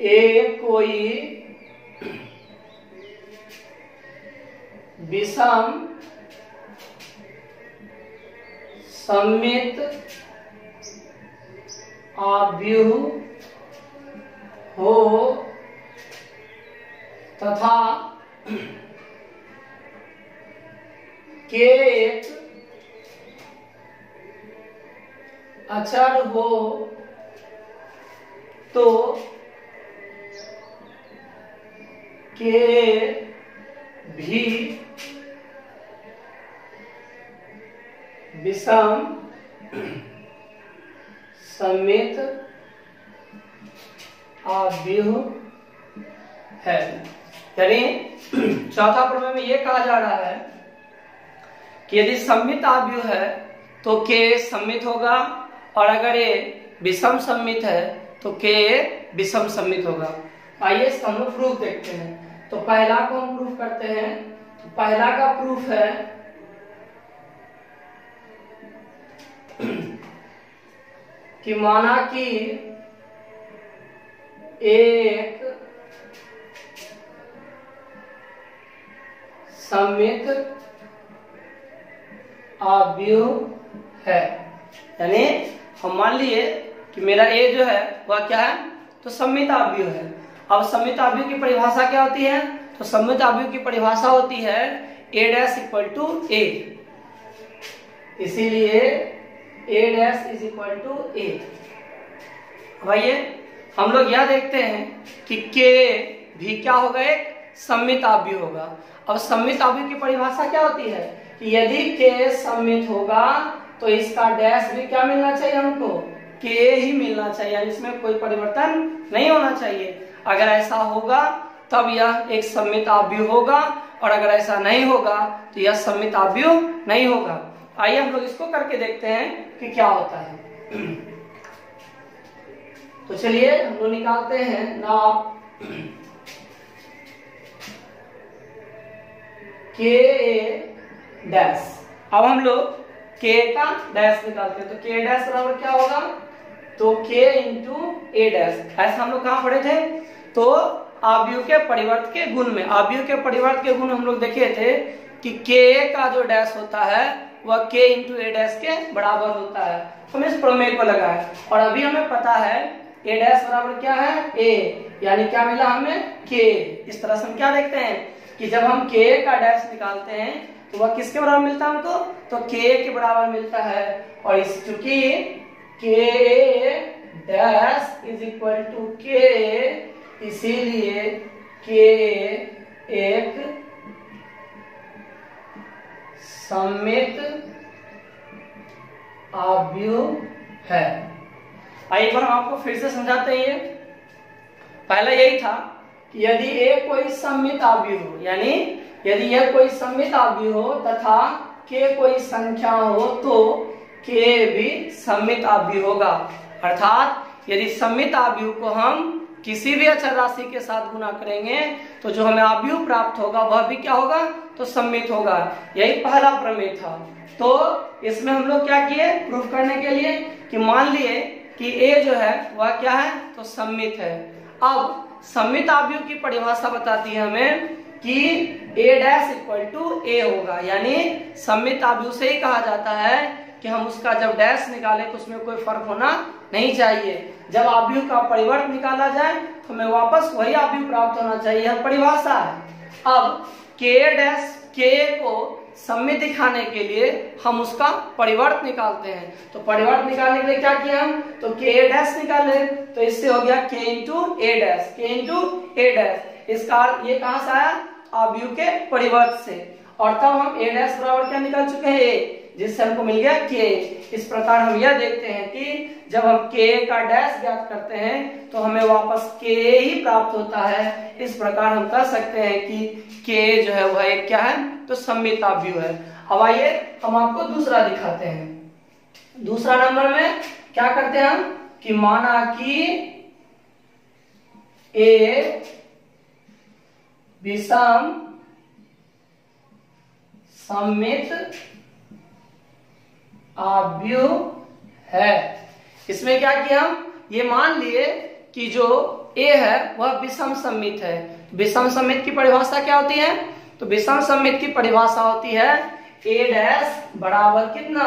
ए कोई विषम सममित आव्यूह हो तथा के एक अचर हो तो के भी विषम सममित आव्यूह है। यानी चौथा प्रमेय में यह कहा जा रहा है कि यदि सममित आव्यूह है तो के सममित होगा और अगर ये विषम सममित है तो के विषम सममित होगा। आइए इसका हम लोग प्रूफ देखते हैं। तो पहला को हम प्रूफ करते हैं। तो पहला का प्रूफ है कि माना कि एक सममित अवयव है, यानी हम मान लिए कि मेरा ए जो है वह क्या है, तो सममित अवयव है। अब सममित अवयव की परिभाषा क्या होती है, तो सममित अवयव की परिभाषा होती है ए डैश इक्वल टू ए, इसीलिए A dash is equal to ए। भाई हम लोग यह देखते हैं कि के भी क्या होगा, एक सममित अवयव होगा। अब सममित अवयव की परिभाषा क्या होती है कि यदि के सममित होगा तो इसका डैश भी क्या मिलना चाहिए, हमको के ही मिलना चाहिए, यानी इसमें कोई परिवर्तन नहीं होना चाहिए। अगर ऐसा होगा तब यह एक सममित अवयव होगा, और अगर ऐसा नहीं होगा तो यह सममित अवयव नहीं होगा। आइए हम लोग इसको करके देखते हैं कि क्या होता है। तो चलिए हम लोग निकालते हैं ना के डैश। अब हम लोग के का डैश निकालते हैं। तो के डैश बराबर क्या होगा, तो के इंटू ए डैश। ऐसा हम लोग कहाँ पढ़े थे, तो अवयव के परिवर्त के गुण में। अवयव के परिवर्त के गुण हम लोग देखे थे कि के का जो डैश होता है वह के इंटू ए डैश के बराबर होता है। हमें इस प्रमेय को लगाए, और अभी हमें पता है ए डैश बराबर क्या है, ए, यानी क्या मिला हमें, के। इस तरह से हम क्या देखते हैं कि जब हम के का डैश निकालते हैं तो वह किसके बराबर मिलता है हमको, तो के के बराबर मिलता है। और इस चूंकि के डैश इज इक्वल टू के, इसीलिए के एक सममित अवयव है। आइए एक बार हम आपको फिर से समझाते हैं। पहला यही था कि यदि ए कोई सममित अवयव हो, यानी यदि यह कोई सममित अवयव हो तथा के कोई संख्या हो तो के भी सममित अवयव होगा। अर्थात यदि सममित अवयव को हम किसी भी अचर राशि के साथ गुना करेंगे तो जो हमें अवयव प्राप्त होगा वह भी क्या होगा, तो सममित होगा। यही पहला प्रमेय था। तो इसमें हम लोग क्या किए, प्रूफ करने के लिए कि मान लिए कि ए जो है वह क्या है, तो सममित है। अब सममित अवयव की परिभाषा बताती है हमें कि ए डैश इक्वल टू ए होगा, यानी सममित अवयव से ही कहा जाता है कि हम उसका जब डैश निकालें तो उसमें कोई फर्क होना नहीं चाहिए। जब अवयव का परिवर्त निकाला जाए तो हमें वापस वही अवयव प्राप्त होना चाहिए, यह परिभाषा है। अब के डैश, के को सममित दिखाने के लिए हम उसका परिवर्त निकालते हैं। तो परिवर्त निकालने के लिए क्या किया हम, तो के डैश निकाले, तो इससे हो गया के इंटू ए डैश, के इंटू ए डैश। इसका ये कहां से आया, अवयव के परिवर्त से। और तब हम ए डैश बराबर क्या निकाल चुके हैं, ए, जिससे हमको मिल गया के। इस प्रकार हम यह देखते हैं कि जब हम के का डैश ज्ञात करते हैं तो हमें वापस के ही प्राप्त होता है। इस प्रकार हम कह सकते हैं कि के जो है वह एक क्या है, तो सममित अवयव है। अब आइए हम आपको दूसरा दिखाते हैं। दूसरा नंबर में क्या करते हैं हम कि माना कि ए विषम सममित अवयव है। इसमें क्या किया हम, ये मान लिए कि जो ए है वह विषम सममित है। विषम सममित की परिभाषा क्या होती है, तो विषम सममित की परिभाषा होती है ए डैश बराबर कितना,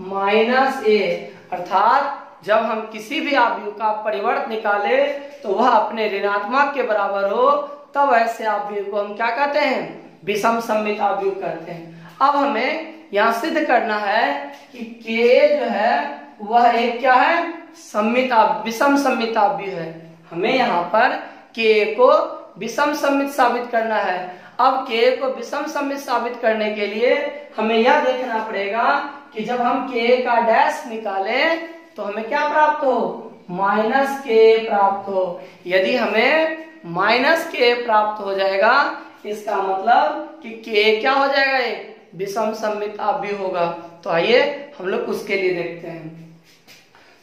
माइनस ए। अर्थात जब हम किसी भी अवयव का परिवर्त निकाले तो वह अपने ऋणात्मक के बराबर हो, तब ऐसे अवयव को हम क्या कहते हैं, विषम सममित अवयव कहते हैं। अब हमें यहाँ सिद्ध करना है कि के जो है वह एक क्या है, सममित विषम सममित अवयव है। हमें यहाँ पर के को विषम सममित साबित करना है। अब के को विषम सममित साबित करने के लिए हमें यह देखना पड़ेगा कि जब हम के का डैश निकालें तो हमें क्या प्राप्त हो, माइनस के प्राप्त हो। यदि हमें माइनस के प्राप्त हो जाएगा इसका मतलब कि के क्या हो जाएगा, एक विषम सममित अवयव होगा। तो आइए हम लोग उसके लिए देखते हैं।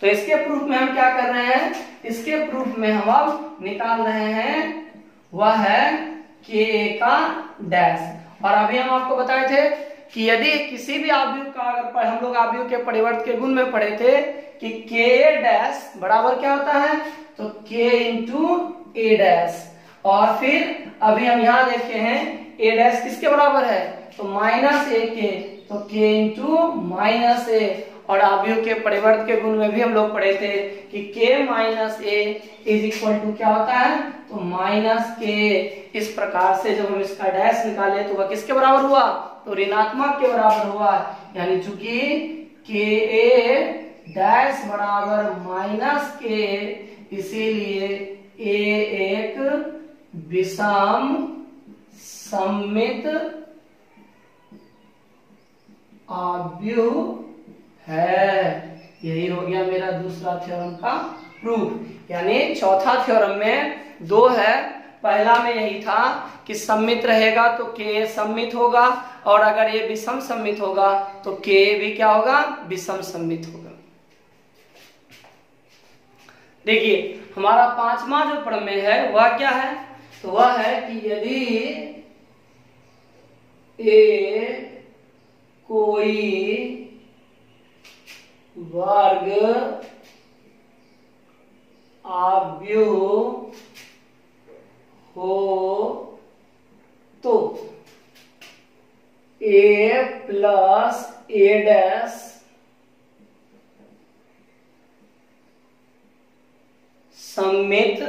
तो इसके प्रूफ में हम क्या कर रहे हैं, इसके प्रूफ में हम अब निकाल रहे हैं वह है के का डैश। और अभी हम आपको बताए थे कि यदि किसी भी आव्यूह का, अगर हम लोग आव्यूह के परिवर्त के गुण में पढ़े थे कि के डैश बराबर क्या होता है, तो के इंटू ए डैश। और फिर अभी हम यहाँ देखे हैं ए डैश किसके बराबर है, तो माइनस ए के, तो के इंटू माइनस ए। और आव्यूह के परिवर्त के गुण में भी हम लोग पढ़े थे कि K minus A is equal to क्या होता है, तो माइनस के। इस प्रकार से जब हम इसका डैश निकाले तो वह किसके बराबर हुआ, तो ऋणात्मक के बराबर हुआ। यानी चूंकि के ए डैश बराबर माइनस के, इसीलिए ए एक विषम सममित आव्यूह है। यही हो गया मेरा दूसरा थ्योरम का प्रूफ। यानी चौथा थ्योरम में दो है, पहला में यही था कि सममित रहेगा तो के सममित होगा, और अगर ये विषम सममित होगा तो के भी क्या होगा, विषम सममित होगा। देखिए हमारा पांचवा जो प्रमेय है वह क्या है, तो वह है कि यदि ए कोई वर्ग आव्यूह हो तो ए प्लस ए डैश सममित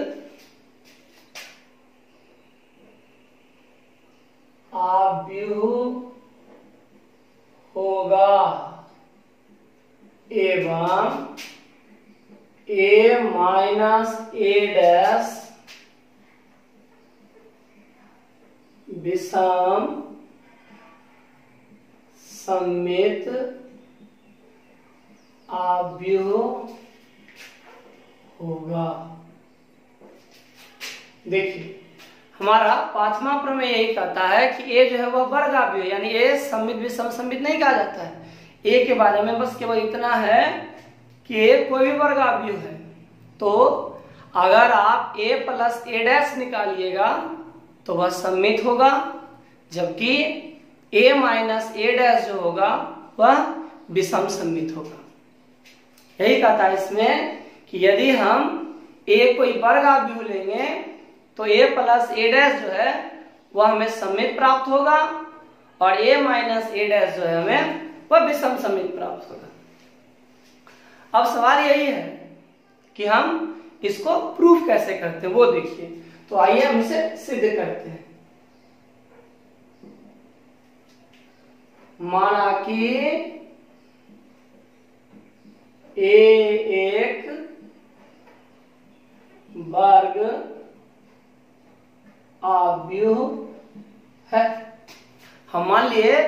आव्यूह होगा एवं ए माइनस ए डैश विषम सममित आव्यूह होगा। देखिए हमारा पांचवा प्रमेय यही कहता है कि ए जो है वह वर्ग आव्यूह, यानी ए सममित विषम सममित नहीं कहा जाता है। ए के बारे में बस केवल इतना है कि ए कोई भी वर्ग आव्यूह है, तो अगर आप ए प्लस ए डैश निकालिएगा तो वह सममित होगा, जबकि ए माइनस ए डैश जो होगा वह विषम सममित होगा। यही कहता है इसमें कि यदि हम ए कोई वर्ग आव्यूह लेंगे तो ए प्लस ए डैश जो है वह हमें सममित प्राप्त होगा, और ए माइनस ए डैश जो है हमें वह विषम सममित प्राप्त होगा। अब सवाल यही है कि हम इसको प्रूफ कैसे करते हैं वो देखिए। तो आइए हम इसे सिद्ध करते हैं। माना कि ए एक वर्ग आव्यूह है। हम मान लिए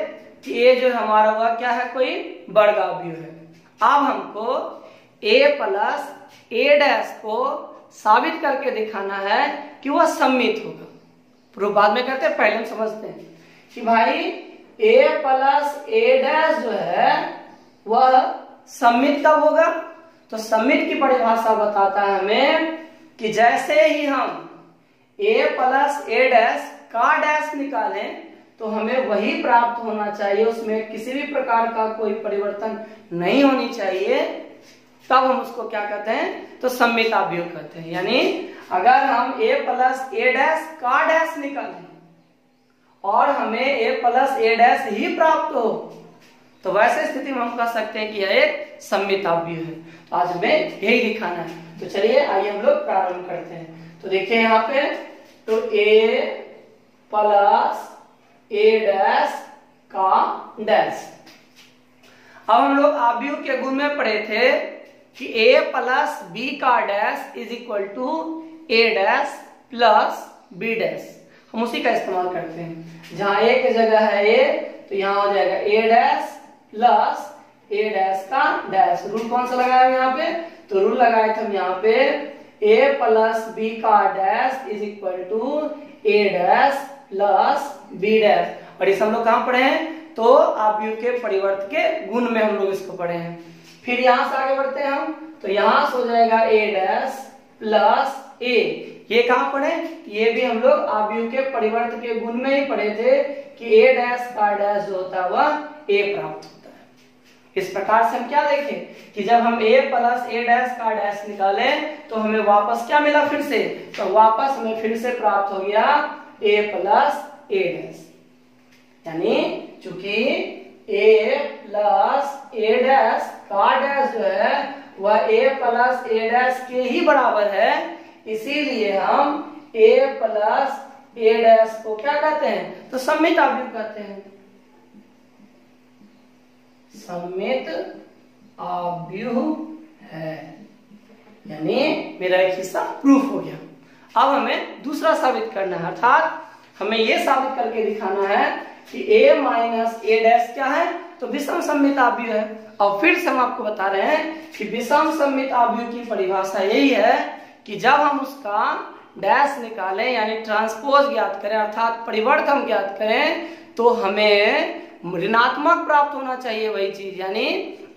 कि ए जो हमारा हुआ क्या है, कोई वर्ग आव्यूह है। अब हमको ए प्लस ए डैश को साबित करके दिखाना है कि वह सममित होगा। प्रूफ बाद में कहते हैं, पहले हम समझते हैं कि भाई ए प्लस ए डैश जो है वह सममित कब होगा। तो सममित की परिभाषा बताता है हमें कि जैसे ही हम ए प्लस ए डैश का डैश निकालें तो हमें वही प्राप्त होना चाहिए, उसमें किसी भी प्रकार का कोई परिवर्तन नहीं होनी चाहिए, तब हम उसको क्या कहते हैं, तो सममित आव्यूह कहते हैं। यानी अगर हम ए प्लस ए डैश का डैश निकालें और हमें ए प्लस ए डैश ही प्राप्त हो तो वैसे स्थिति में हम कह सकते हैं कि यह एक सममित आव्यूह है। तो आज हमें यही दिखाना है। तो चलिए आइए हम लोग प्रारंभ करते हैं। तो देखिए यहाँ पे, तो ए प्लस ए डैश का डैश। अब हम लोग आव्यूह के गुण में पढ़े थे कि a प्लस बी का dash is equal to A dash plus B dash. हम उसी का इस्तेमाल करते हैं। जहां a की जगह है a, तो यहाँ हो जाएगा a dash plus A dash का डैश। रूल कौन सा लगाया यहाँ पे, तो रूल लगाए थे हम यहाँ पे a प्लस बी का dash is equal to A dash plus B dash. और इसे हम लोग कहाँ पढ़े हैं, तो आव्यूह के परिवर्त के गुण में हम लोग इसको पढ़े हैं। फिर यहां से आगे बढ़ते हैं हम, तो यहां से हो जाएगा a डैश प्लस a। ये कहां पढ़े? ये भी हम लोग आव्यूह के परिवर्त के गुण में ही पढ़े थे कि a डैश का डैश जो होता है वह a प्राप्त होता है। इस प्रकार से हम क्या देखें कि जब हम a प्लस a डैश का डैश निकाले तो हमें वापस क्या मिला? फिर से तो वापस हमें फिर से प्राप्त हो गया a प्लस a डैश, यानी चूंकि a प्लस a डैश का डैश जो है वह a प्लस a डैश के ही बराबर है, इसीलिए हम a प्लस a डैश को क्या कहते हैं? तो सममित आव्यूह कहते हैं। सममित आव्यूह है, यानी मेरा एक हिस्सा प्रूफ हो गया। अब हमें दूसरा साबित करना है, अर्थात हमें यह साबित करके दिखाना है कि a माइनस a डैश क्या है? तो विषम सममित आव्यूह है। और फिर से हम आपको बता रहे हैं कि विषम सममित आव्यूह की परिभाषा यही है कि जब हम उसका डैश निकालें यानी ट्रांसपोज ज्ञात करें, अर्थात परिवर्त हम ज्ञात करें, तो हमें ऋणात्मक प्राप्त होना चाहिए वही चीज। यानी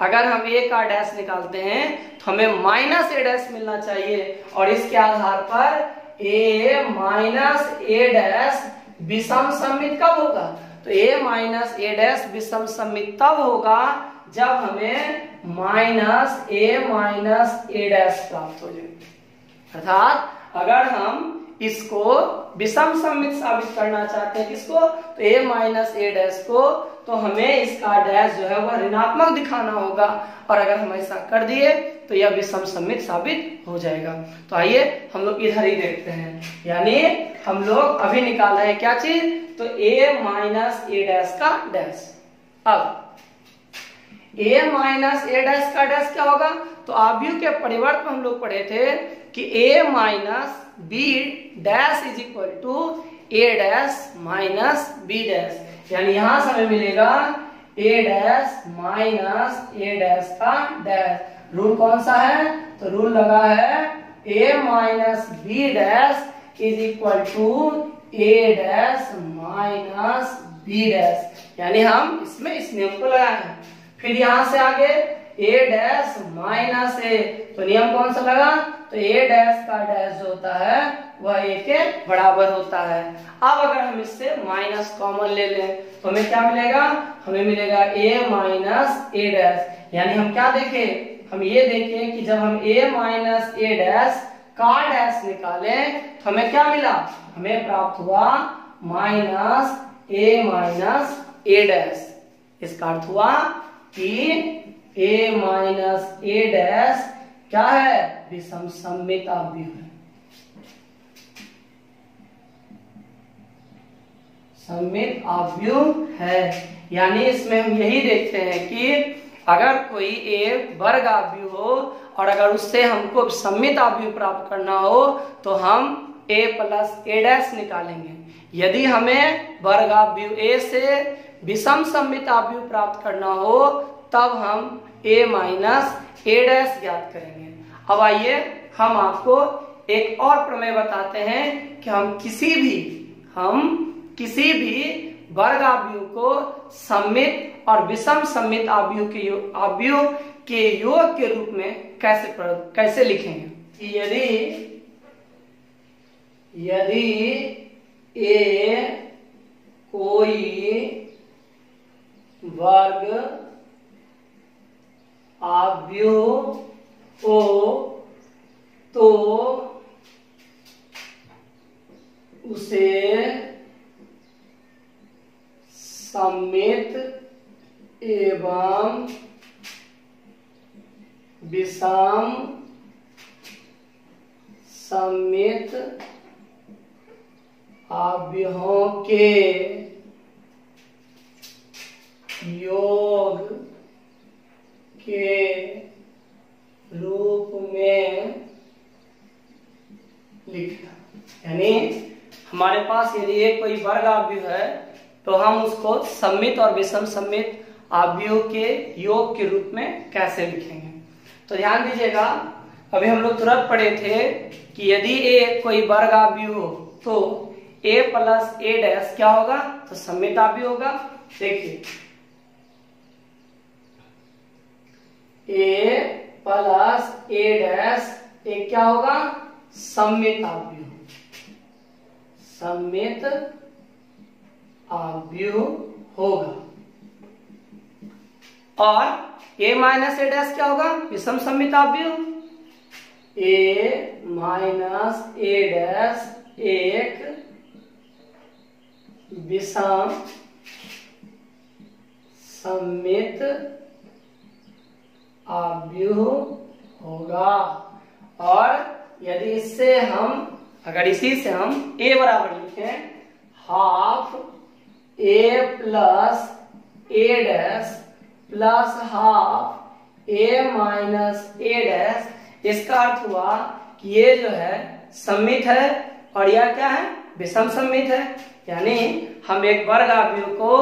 अगर हम a का डैश निकालते हैं तो हमें माइनस a डैश मिलना चाहिए, और इसके आधार पर a माइनस a डैश विषम सममित कब होगा? तो a माइनस a डैश विषम सममित तब होगा जब हमें माइनस a डैश प्राप्त हो जाए। अर्थात अगर हम इसको विषम सममित साबित करना चाहते हैं, किसको? तो a माइनस a डैश को, तो हमें इसका डैश जो है वह ऋणात्मक दिखाना होगा, और अगर हम ऐसा कर दिए तो यह विषम सममित साबित हो जाएगा। तो आइए हम लोग इधर ही देखते हैं, यानी हम लोग अभी निकाला है क्या चीज? तो a माइनस a डैश का डैश। अब a माइनस a डैश का डैश क्या होगा? तो आव्यूह के परिवर्त में हम लोग पढ़े थे कि a minus b dash is equal to a dash minus b dash, यानी यहां से हमें मिलेगा a dash minus a dash का डैश। रूल कौन सा है? तो रूल लगा है a minus b dash is equal to a dash minus b dash, यानी हम इसमें इस नियम को लगाए हैं। फिर यहां से आगे a डैश माइनस a, तो नियम कौन सा लगा? तो a डैश का डैश जो होता है वह a के बराबर होता है। अब अगर हम इससे माइनस कॉमन ले लें तो हमें क्या मिलेगा? हमें मिलेगा a माइनस a डैश, यानी हम क्या देखें? हम ये देखें कि जब हम a माइनस a डैश का डैश निकालें तो हमें क्या मिला? हमें प्राप्त हुआ माइनस a डैश। इसका अर्थ हुआ कि a माइनस a डैश क्या है? विषम सममित आव्यूह है। सममित आव्यूह है, यानी इसमें हम यही देखते हैं कि अगर कोई a वर्ग आव्यूह हो और अगर उससे हमको सममित आव्यूह प्राप्त करना हो तो हम a प्लस a डैश निकालेंगे। यदि हमें वर्ग आव्यूह a से विषम सममित आव्यूह प्राप्त करना हो तब हम a माइनस a डैश ज्ञात करेंगे। अब आइए हम आपको एक और प्रमेय बताते हैं कि हम किसी भी वर्ग आव्यूह को सममित और विषम सममित आव्यूह के योग के रूप में कैसे लिखेंगे। यदि a कोई वर्ग आव्यूह हो तो उसे सममित एवं विषम सममित आव्यूहों के योग के रूप में लिखना। यानी हमारे पास यदि एक कोई वर्ग आव्यूह है तो हम उसको सममित और विषम सममित आव्यूह के योग के रूप में कैसे लिखेंगे। तो ध्यान दीजिएगा, अभी हम लोग तुरंत पढ़े थे कि यदि a कोई वर्ग आव्यूह हो तो a प्लस a डैश क्या होगा? तो सममित आव्यूह होगा। देखिए ए प्लस ए डैश एक क्या होगा, सममित आव्यूह, सममित आव्यूह होगा। और ए माइनस ए डैश क्या होगा, विषम सममित आव्यूह। ए माइनस ए डैश एक विषम सममित आव्यूह होगा। और यदि इससे हम, अगर इसी से हम ए बराबर लिखें half A plus A dash plus half A minus A dash, इसका अर्थ हुआ कि ये जो है सममित है और यह क्या है, विषम सममित है। यानी हम एक वर्ग आव्यूह को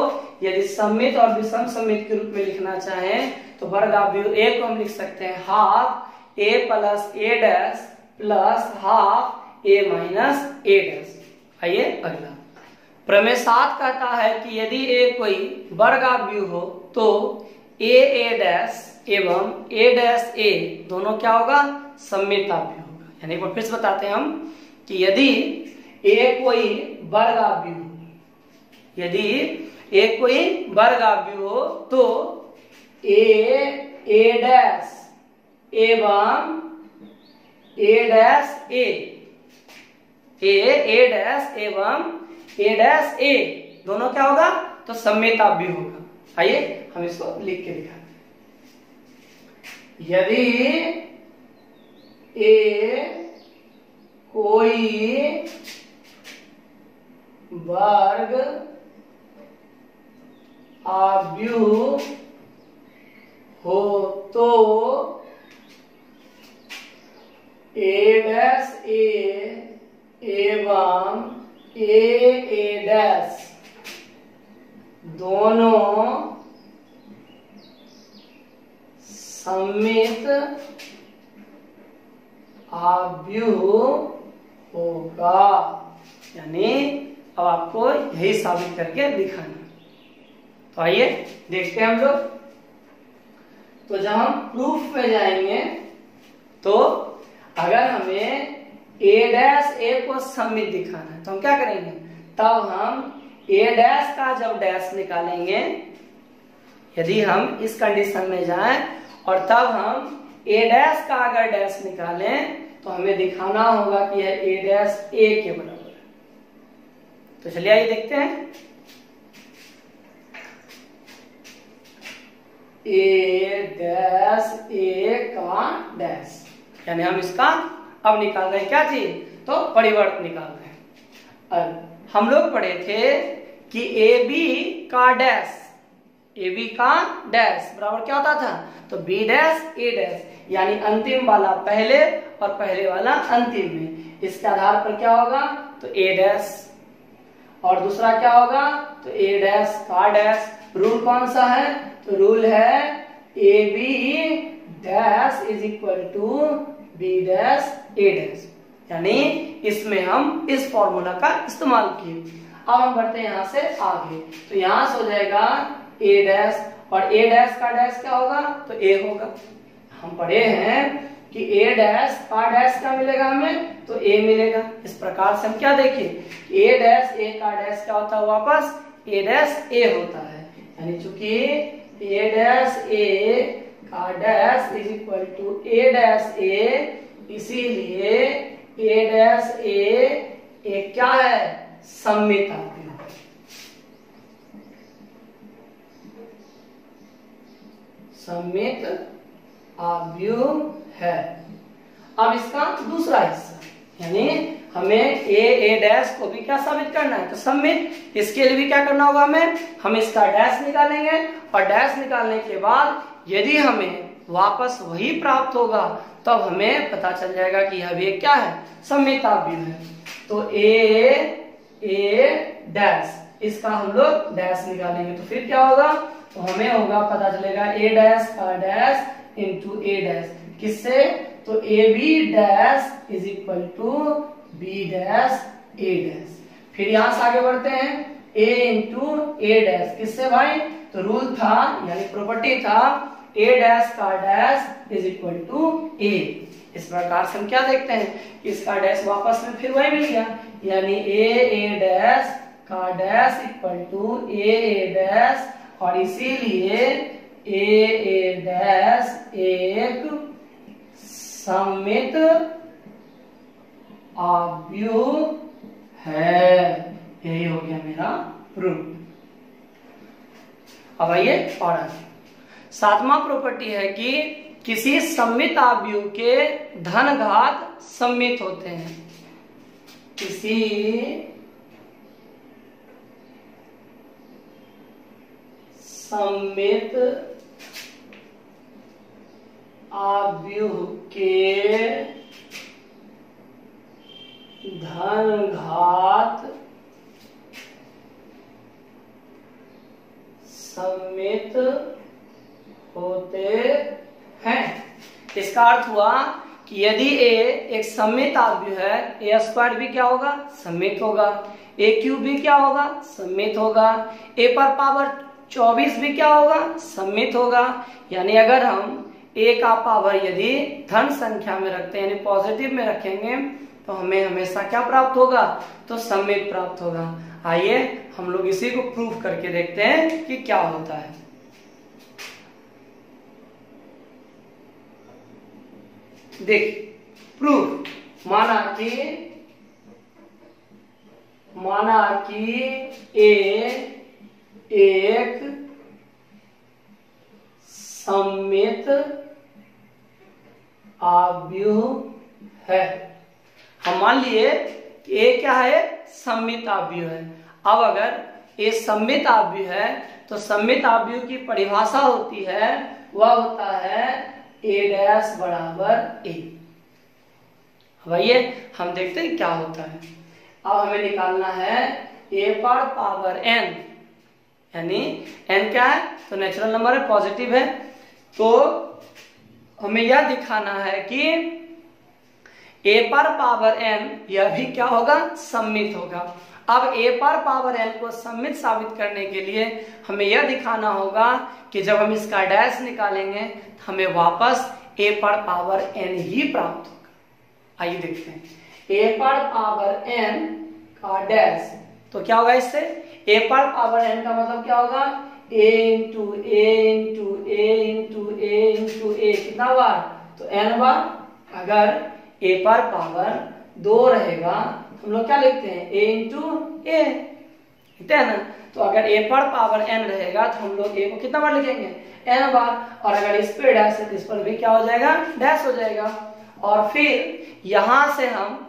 यदि सममित और विषम सममित के रूप में लिखना चाहें तो वर्ग आव्यूह ए को हम लिख सकते हैं half A plus A dash plus half A minus A dash. आइए अगला प्रमेय 7 कहता है कि यदि ए कोई वर्ग आव्यूह हो तो ए डैश एवं ए डैश ए दोनों क्या होगा, सममित आव्यूह होगा। यानी एक बार फिर से बताते हैं हम कि यदि ए कोई वर्ग आव्यूह, यदि ए कोई वर्ग आव्यूह हो तो ए डैश एवं ए डैश ए डैश एवं ए डैश ए दोनों क्या होगा, तो सममित आव्यूह होगा। आइए हम इसको लिख के दिखाते हैं। यदि ए कोई वर्ग आव्यूह हो तो ए डैश ए एवं ए डैश दोनों सममित आव्यूह होगा। यानी अब आपको यही साबित करके दिखाना। तो आइए देखते हैं हम लोग। तो जब हम प्रूफ में जाएंगे तो अगर हमें ए डैश ए को सममित दिखाना है तो हम क्या करेंगे, तब हम ए डैश का जब डैश निकालेंगे, यदि हम इस कंडीशन में जाएं और तब हम ए डैश का अगर डैश निकालें तो हमें दिखाना होगा कि यह ए डैश ए के बराबर है। तो चलिए आइए देखते हैं। ए डैश ए का डैश, यानी हम इसका अब निकाल रहे हैं क्या चीज, तो परिवर्त निकाल रहे हैं। अब हम लोग पढ़े थे कि ए बी का डैश, ए बी का डैश बराबर क्या होता था, तो बी डैश ए डैश, यानी अंतिम वाला पहले और पहले वाला अंतिम में। इसके आधार पर क्या होगा, तो ए डैश, और दूसरा क्या होगा, तो ए डैश का डैश। रूल कौन सा है, तो रूल है A B dash is equal to B dash A dash. यानी इसमें हम इस फॉर्मूला का इस्तेमाल किए। अब हम बढ़ते हैं यहां से आगे, तो यहां से हो जाएगा ए डैश, और ए डैश का डैश क्या होगा, तो ए होगा। हम पढ़े हैं कि ए डैश का डैश क्या मिलेगा हमें, तो ए मिलेगा। इस प्रकार से हम क्या देखें, ए डैश ए का डैश क्या होता है, वापस ए डैश ए होता है। यानी चूंकि ए डैश ए का dash is equal to A dash A, इसीलिए ए डैश ए क्या है, सममित आव्यूह। सममित आव्यूह है। अब इसका दूसरा हिस्सा, यानी हमें ए डैश को भी क्या साबित करना है, तो सममित। इसके लिए भी क्या करना होगा हमें, हम इसका डैश निकालेंगे, और डैश निकालने के बाद यदि हमें वापस वही प्राप्त होगा तब हमें पता चल जाएगा कि यह भी क्या है, सममित आव्यूह है। तो ए डैश, इसका हम लोग डैश निकालेंगे तो फिर क्या होगा, तो हमें होगा पता चलेगा ए डैश का डैश इंटू ए डैश, किससे, तो A B dash is equal to B dash A dash. फिर यहां से आगे बढ़ते हैं, ए इंटू ए डैश, किससे भाई, तो रूल था यानी प्रॉपर्टी था ए डैश का डैश इज इक्वल टू ए। इस प्रकार से हम क्या देखते हैं, इसका डैश वापस में फिर वही मिल गया, यानी ए डैश का dash equal to A dash, और इसीलिए ए डैश एक सममित आव्यूह है। यही हो गया मेरा प्रूफ। अब आइए और सातवां प्रॉपर्टी है कि किसी सममित आव्यूह के धन घात सममित होते हैं। किसी सममित आव्यूह के धन घात सममित होते हैं। इसका अर्थ हुआ कि यदि a एक सममित आव्यूह है, ए स्क्वायर भी क्या होगा, सममित होगा, ए क्यूब भी क्या होगा, सममित होगा, a पर पावर 24 भी क्या होगा, सममित होगा। यानी अगर हम a का पावर यदि धन संख्या में रखते हैं, यानी पॉजिटिव में रखेंगे, तो हमें हमेशा क्या प्राप्त होगा, तो सममित प्राप्त होगा। आइए हम लोग इसी को प्रूफ करके देखते हैं कि क्या होता है। देख प्रूफ, माना कि ए एक सममित आव्यूह है। हम मान लिए कि ए क्या है, सममित आव्यूह है। अब अगर ए सममित आव्यूह है तो सममित आव्यूह की परिभाषा होती है, वह होता है ए डैश बराबर ए। अब आइए हम देखते हैं क्या होता है। अब हमें निकालना है ए पर पावर एन, यानी एन क्या है, तो नेचुरल नंबर है, पॉजिटिव है, तो हमें यह दिखाना है कि ए पर पावर एन यह भी क्या होगा, सममित होगा। अब ए पर पावर एन को सममित साबित करने के लिए हमें यह दिखाना होगा कि जब हम इसका डैश निकालेंगे तो हमें वापस ए पर पावर एन ही प्राप्त होगा। आइए देखते हैं, ए पर पावर एन का डैश, तो क्या होगा इससे, ए पर पावर एन का मतलब क्या होगा, ए इंटू ए इंटू ए इंटू ए इंटू ए, कितना बार, तो एन बार। अगर ए पर पावर 2 रहेगा हम लोग क्या लिखते हैं, ए इंटू ए, ठीक है ना। तो अगर ए पर पावर एन रहेगा तो हम लोग ए को कितना बार लिखेंगे, एन बार। और अगर इस पे डैश है तो इस पर भी क्या हो जाएगा, डैश हो जाएगा। और फिर यहां से हम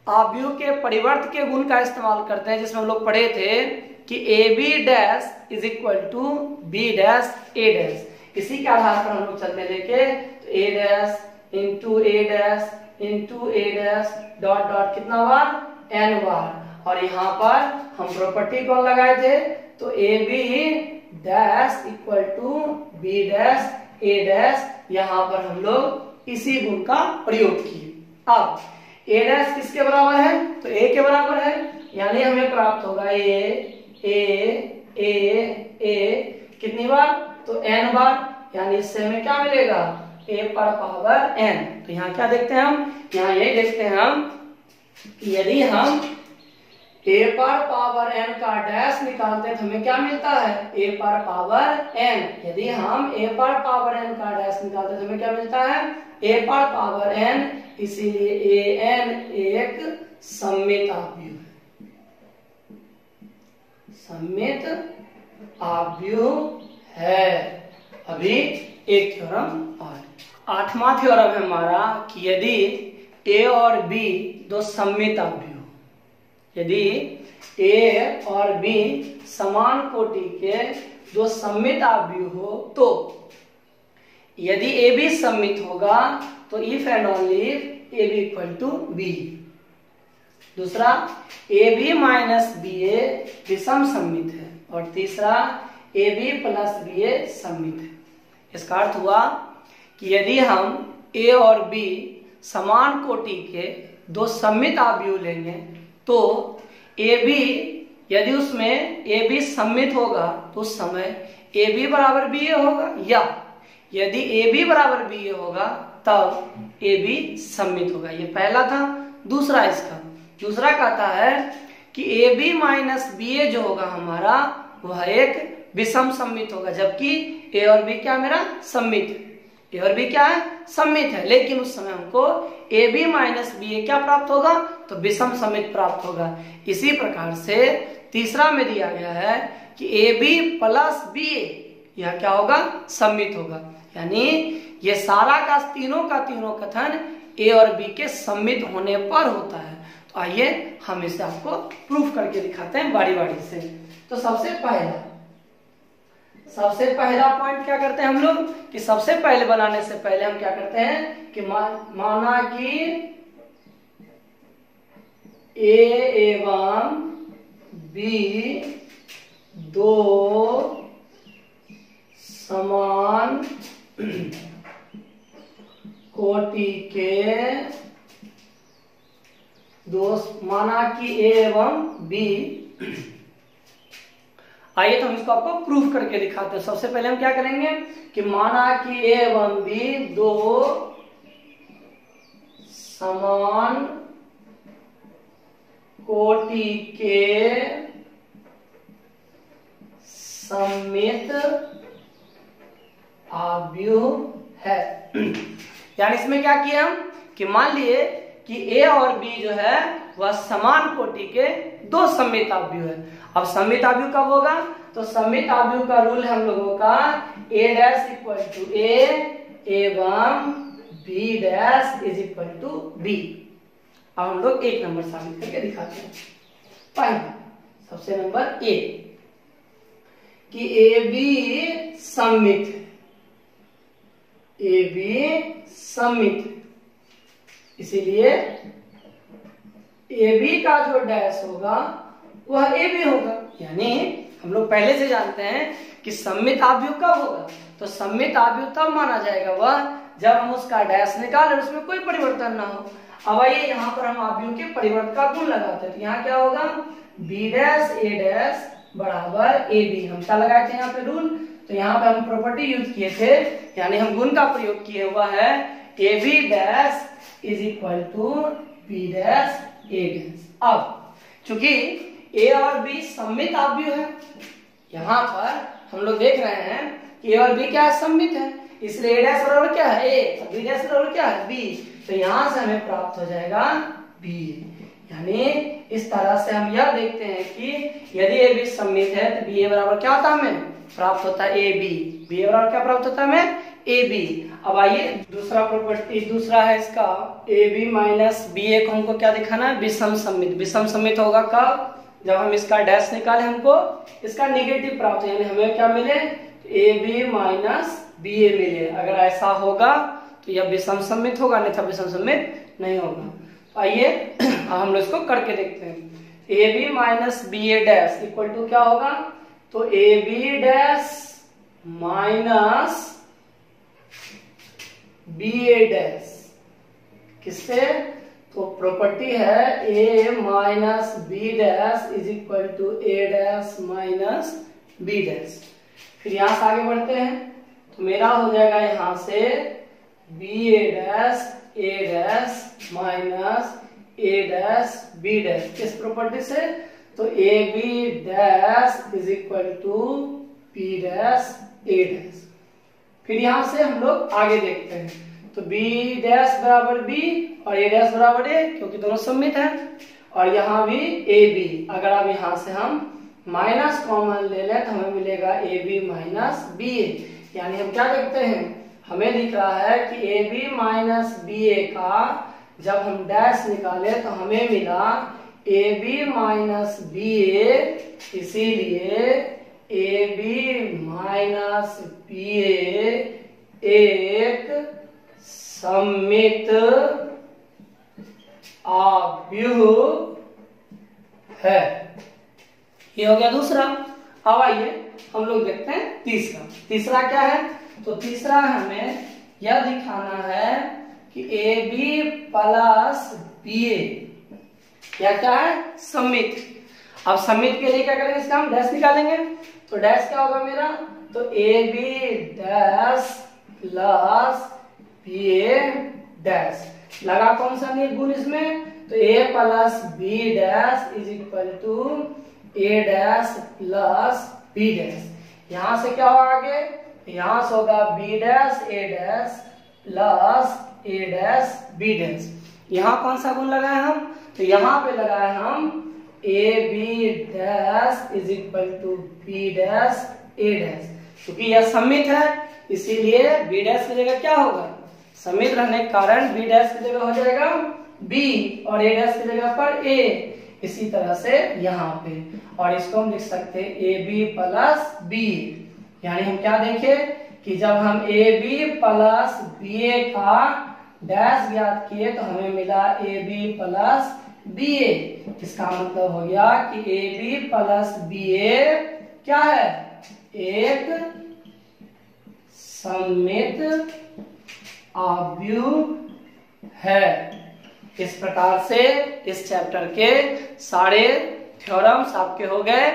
आव्यूह के परिवर्त के गुण का इस्तेमाल करते हैं, जिसमें हम लोग पढ़े थे कि A B dash is equal to B dash A dash. इसी के आधार पर हम लोग चलते देखे, तो A dash into A dash into A dash dot dot कितना बार, एन बार। और यहाँ पर हम प्रॉपर्टी कौन लगाए थे, तो A B dash equal to B dash A dash, यहाँ पर हम लोग इसी गुण का प्रयोग किए। अब ए डैश किसके बराबर है, तो ए के बराबर है, यानी हमें प्राप्त होगा ए कितनी बार, तो एन बार। यानी इससे हमें क्या मिलेगा, ए पर पावर एन। तो यहाँ क्या देखते हैं हम, यहाँ यही देखते हैं हम कि यदि हम ए पर पावर एन का डैश निकालते हैं तो हमें क्या मिलता है, ए पर पावर एन। यदि हम ए पर पावर एन का डैश निकालते हैं तो हमें क्या मिलता है, ए पर पावर एन। इसीलिए ए एन एक सममित आव्यूह है, सममित आव्यूह है। अभी एक थ्योरम और, 8वां थ्योरम है हमारा कि यदि ए और बी दो सममित आव्यूह, यदि ए और बी समान कोटि के दो सममित आव्यूह हो, तो यदि ए बी सममित होगा तो if and only if A B equal to B. दूसरा, A B minus B A विषम सममित है। और तीसरा, A B plus B A सममित है। इसका अर्थ हुआ कि यदि हम ए और बी समान कोटि के दो सममित आव्यूह लेंगे तो ए बी, यदि उसमें ए बी सममित होगा तो उस समय ए बी बराबर बी ए होगा, या यदि ए बी बराबर बी ए होगा तब ए बी सममित होगा। ये पहला था। दूसरा इसका दूसरा कहता है कि ए बी माइनस बी ए जो होगा हमारा वह एक विषम सममित होगा, जबकि ए और बी क्या मेरा सममित है। ए और बी क्या है? सममित है। लेकिन उस समय हमको ए बी माइनस बी ए क्या प्राप्त होगा? तो विषम सममित प्राप्त होगा। इसी प्रकार से तीसरा में दिया गया है कि ए बी प्लस बी ए यह क्या होगा? सममित होगा। यानी ये सारा का तीनों कथन ए और बी के सममित होने पर होता है। तो आइए हम इसे आपको प्रूफ करके दिखाते हैं बारी बारी से। तो सबसे पहला पॉइंट क्या करते हैं हम लोग कि सबसे पहले बनाने से पहले हम क्या करते हैं कि माना कि ए एवं बी दो समान कोटि के माना कि ए एवं बी। आइए तो हम इसको आपको प्रूफ करके दिखाते हैं। सबसे पहले हम क्या करेंगे कि माना कि ए एवं बी दो समान कोटि के सममित आव्यूह है। यानी इसमें क्या किया हम कि मान लिए कि ए और बी जो है वह समान कोटि के दो सममित आव्यूह है। अब सममित आव्यूह कब होगा? तो सममित आव्यूह का रूल है हम लोगों का A dash equal to A एवं B dash is equal to B. अब हम लोग एक नंबर साबित करके दिखाते हैं। पहला सबसे नंबर ए कि ए बी सममित है, ए बी सममित है, इसीलिए ए बी का जो डैश होगा वह ए बी होगा। यानी हम लोग पहले से जानते हैं कि सममित आव्यूह कब होगा? तो सममित आव्यूह तब माना जाएगा वह जब हम उसका डैश निकालें उसमें कोई परिवर्तन ना हो। अब आइए यहाँ पर हम आव्यूह के परिवर्तन का गुण लगाते हैं। तो यहाँ क्या होगा? बी डैश ए डैश बराबर ए बी। हम क्या लगाए थे यहाँ पे रूल? तो यहाँ पे हम प्रॉपर्टी यूज किए थे, यानी हम गुण का प्रयोग किए हुआ है A B dash is equal to B dash A dash. अब चूंकि ए और बी सममित आव्यूह है, यहाँ पर हम लोग देख रहे हैं कि ए और बी क्या है? सममित है। इसलिए ए डैश बराबर क्या है? ए, बी डैश बराबर क्या है? बी। तो यहाँ से हमें प्राप्त हो जाएगा बी। यानी इस तरह से हम यह देखते हैं कि यदि ए बी सममित है तो बी ए बराबर क्या होता है? हमें प्राप्त होता है ए बी। बी ए बराबर क्या प्राप्त होता है हमें? A B. अब आइए दूसरा प्रॉपर्टी, दूसरा है इसका A B minus B A को हमको क्या दिखाना है? विषम सममित। विषम सममित होगा कब? जब हम इसका डैश निकाले हमको इसका नेगेटिव प्राप्त, यानी हमें क्या मिले? ए बी माइनस बी ए मिले। अगर ऐसा होगा तो यह विषम सममित होगा, अन्यथा विषम सममित नहीं होगा। आइए हम लोग इसको करके देखते हैं। A B minus B A dash equal to क्या होगा? तो A B dash minus B A dash किससे? तो प्रॉपर्टी है A minus B dash is equal to A dash minus B dash. फिर यहां से आगे बढ़ते हैं तो मेरा हो जाएगा यहां से B A dash minus A dash B dash. किस प्रॉपर्टी से? तो A B dash is equal to B dash A dash. फिर यहां से हम लोग आगे देखते हैं तो बी डैश बराबर बी और ए डैश बराबर ए, क्योंकि दोनों सममित हैं। और यहाँ भी ए बी, अगर अब यहाँ से हम माइनस कॉमन ले लें तो हमें मिलेगा ए बी माइनस बी ए। यानी हम क्या देखते हैं? हमें दिख रहा है कि ए बी माइनस बी ए का जब हम डैश निकाले तो हमें मिला ए बी माइनस बी ए, इसीलिए ए बी माइनस बी ए एक सममित आव्यूह है। ये हो गया दूसरा। अब आइए हम लोग देखते हैं तीसरा। तीसरा क्या है? तो तीसरा हमें यह दिखाना है कि ए बी प्लस बी ए क्या है? सममित। अब सममित के लिए क्या करेंगे? इसका हम डैश निकालेंगे। तो डैश क्या होगा मेरा? तो A B dash plus B A dash. लगा कौन सा गुण इसमें? तो A plus B dash is equal to A dash plus B dash. यहां से क्या होगा आगे? यहां से होगा B dash A dash plus A dash B dash. यहां कौन सा गुण लगाए हम? तो यहां पे लगाए हम A B dash is equal to B dash A dash. क्योंकि यह सममित है इसीलिए बी डैश की जगह क्या होगा? सममित रहने के कारण बी डैश की जगह हो जाएगा बी और ए डैश की जगह पर ए। इसी तरह से यहाँ पे, और इसको हम लिख सकते हैं ए बी प्लस बी ए। यानी हम क्या देखे कि जब हम ए बी प्लस बी ए का डैश ज्ञात किए तो हमें मिला ए बी प्लस बी ए। इसका मतलब हो गया कि ए बी प्लस बी ए क्या है? एक सममित आव्यूह है। इस प्रकार से इस चैप्टर के सारे थ्योरम्स आपके हो गए।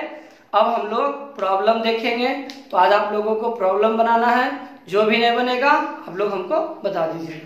अब हम लोग प्रॉब्लम देखेंगे। तो आज आप लोगों को प्रॉब्लम बनाना है। जो भी नहीं बनेगा आप लोग हमको बता दीजिए।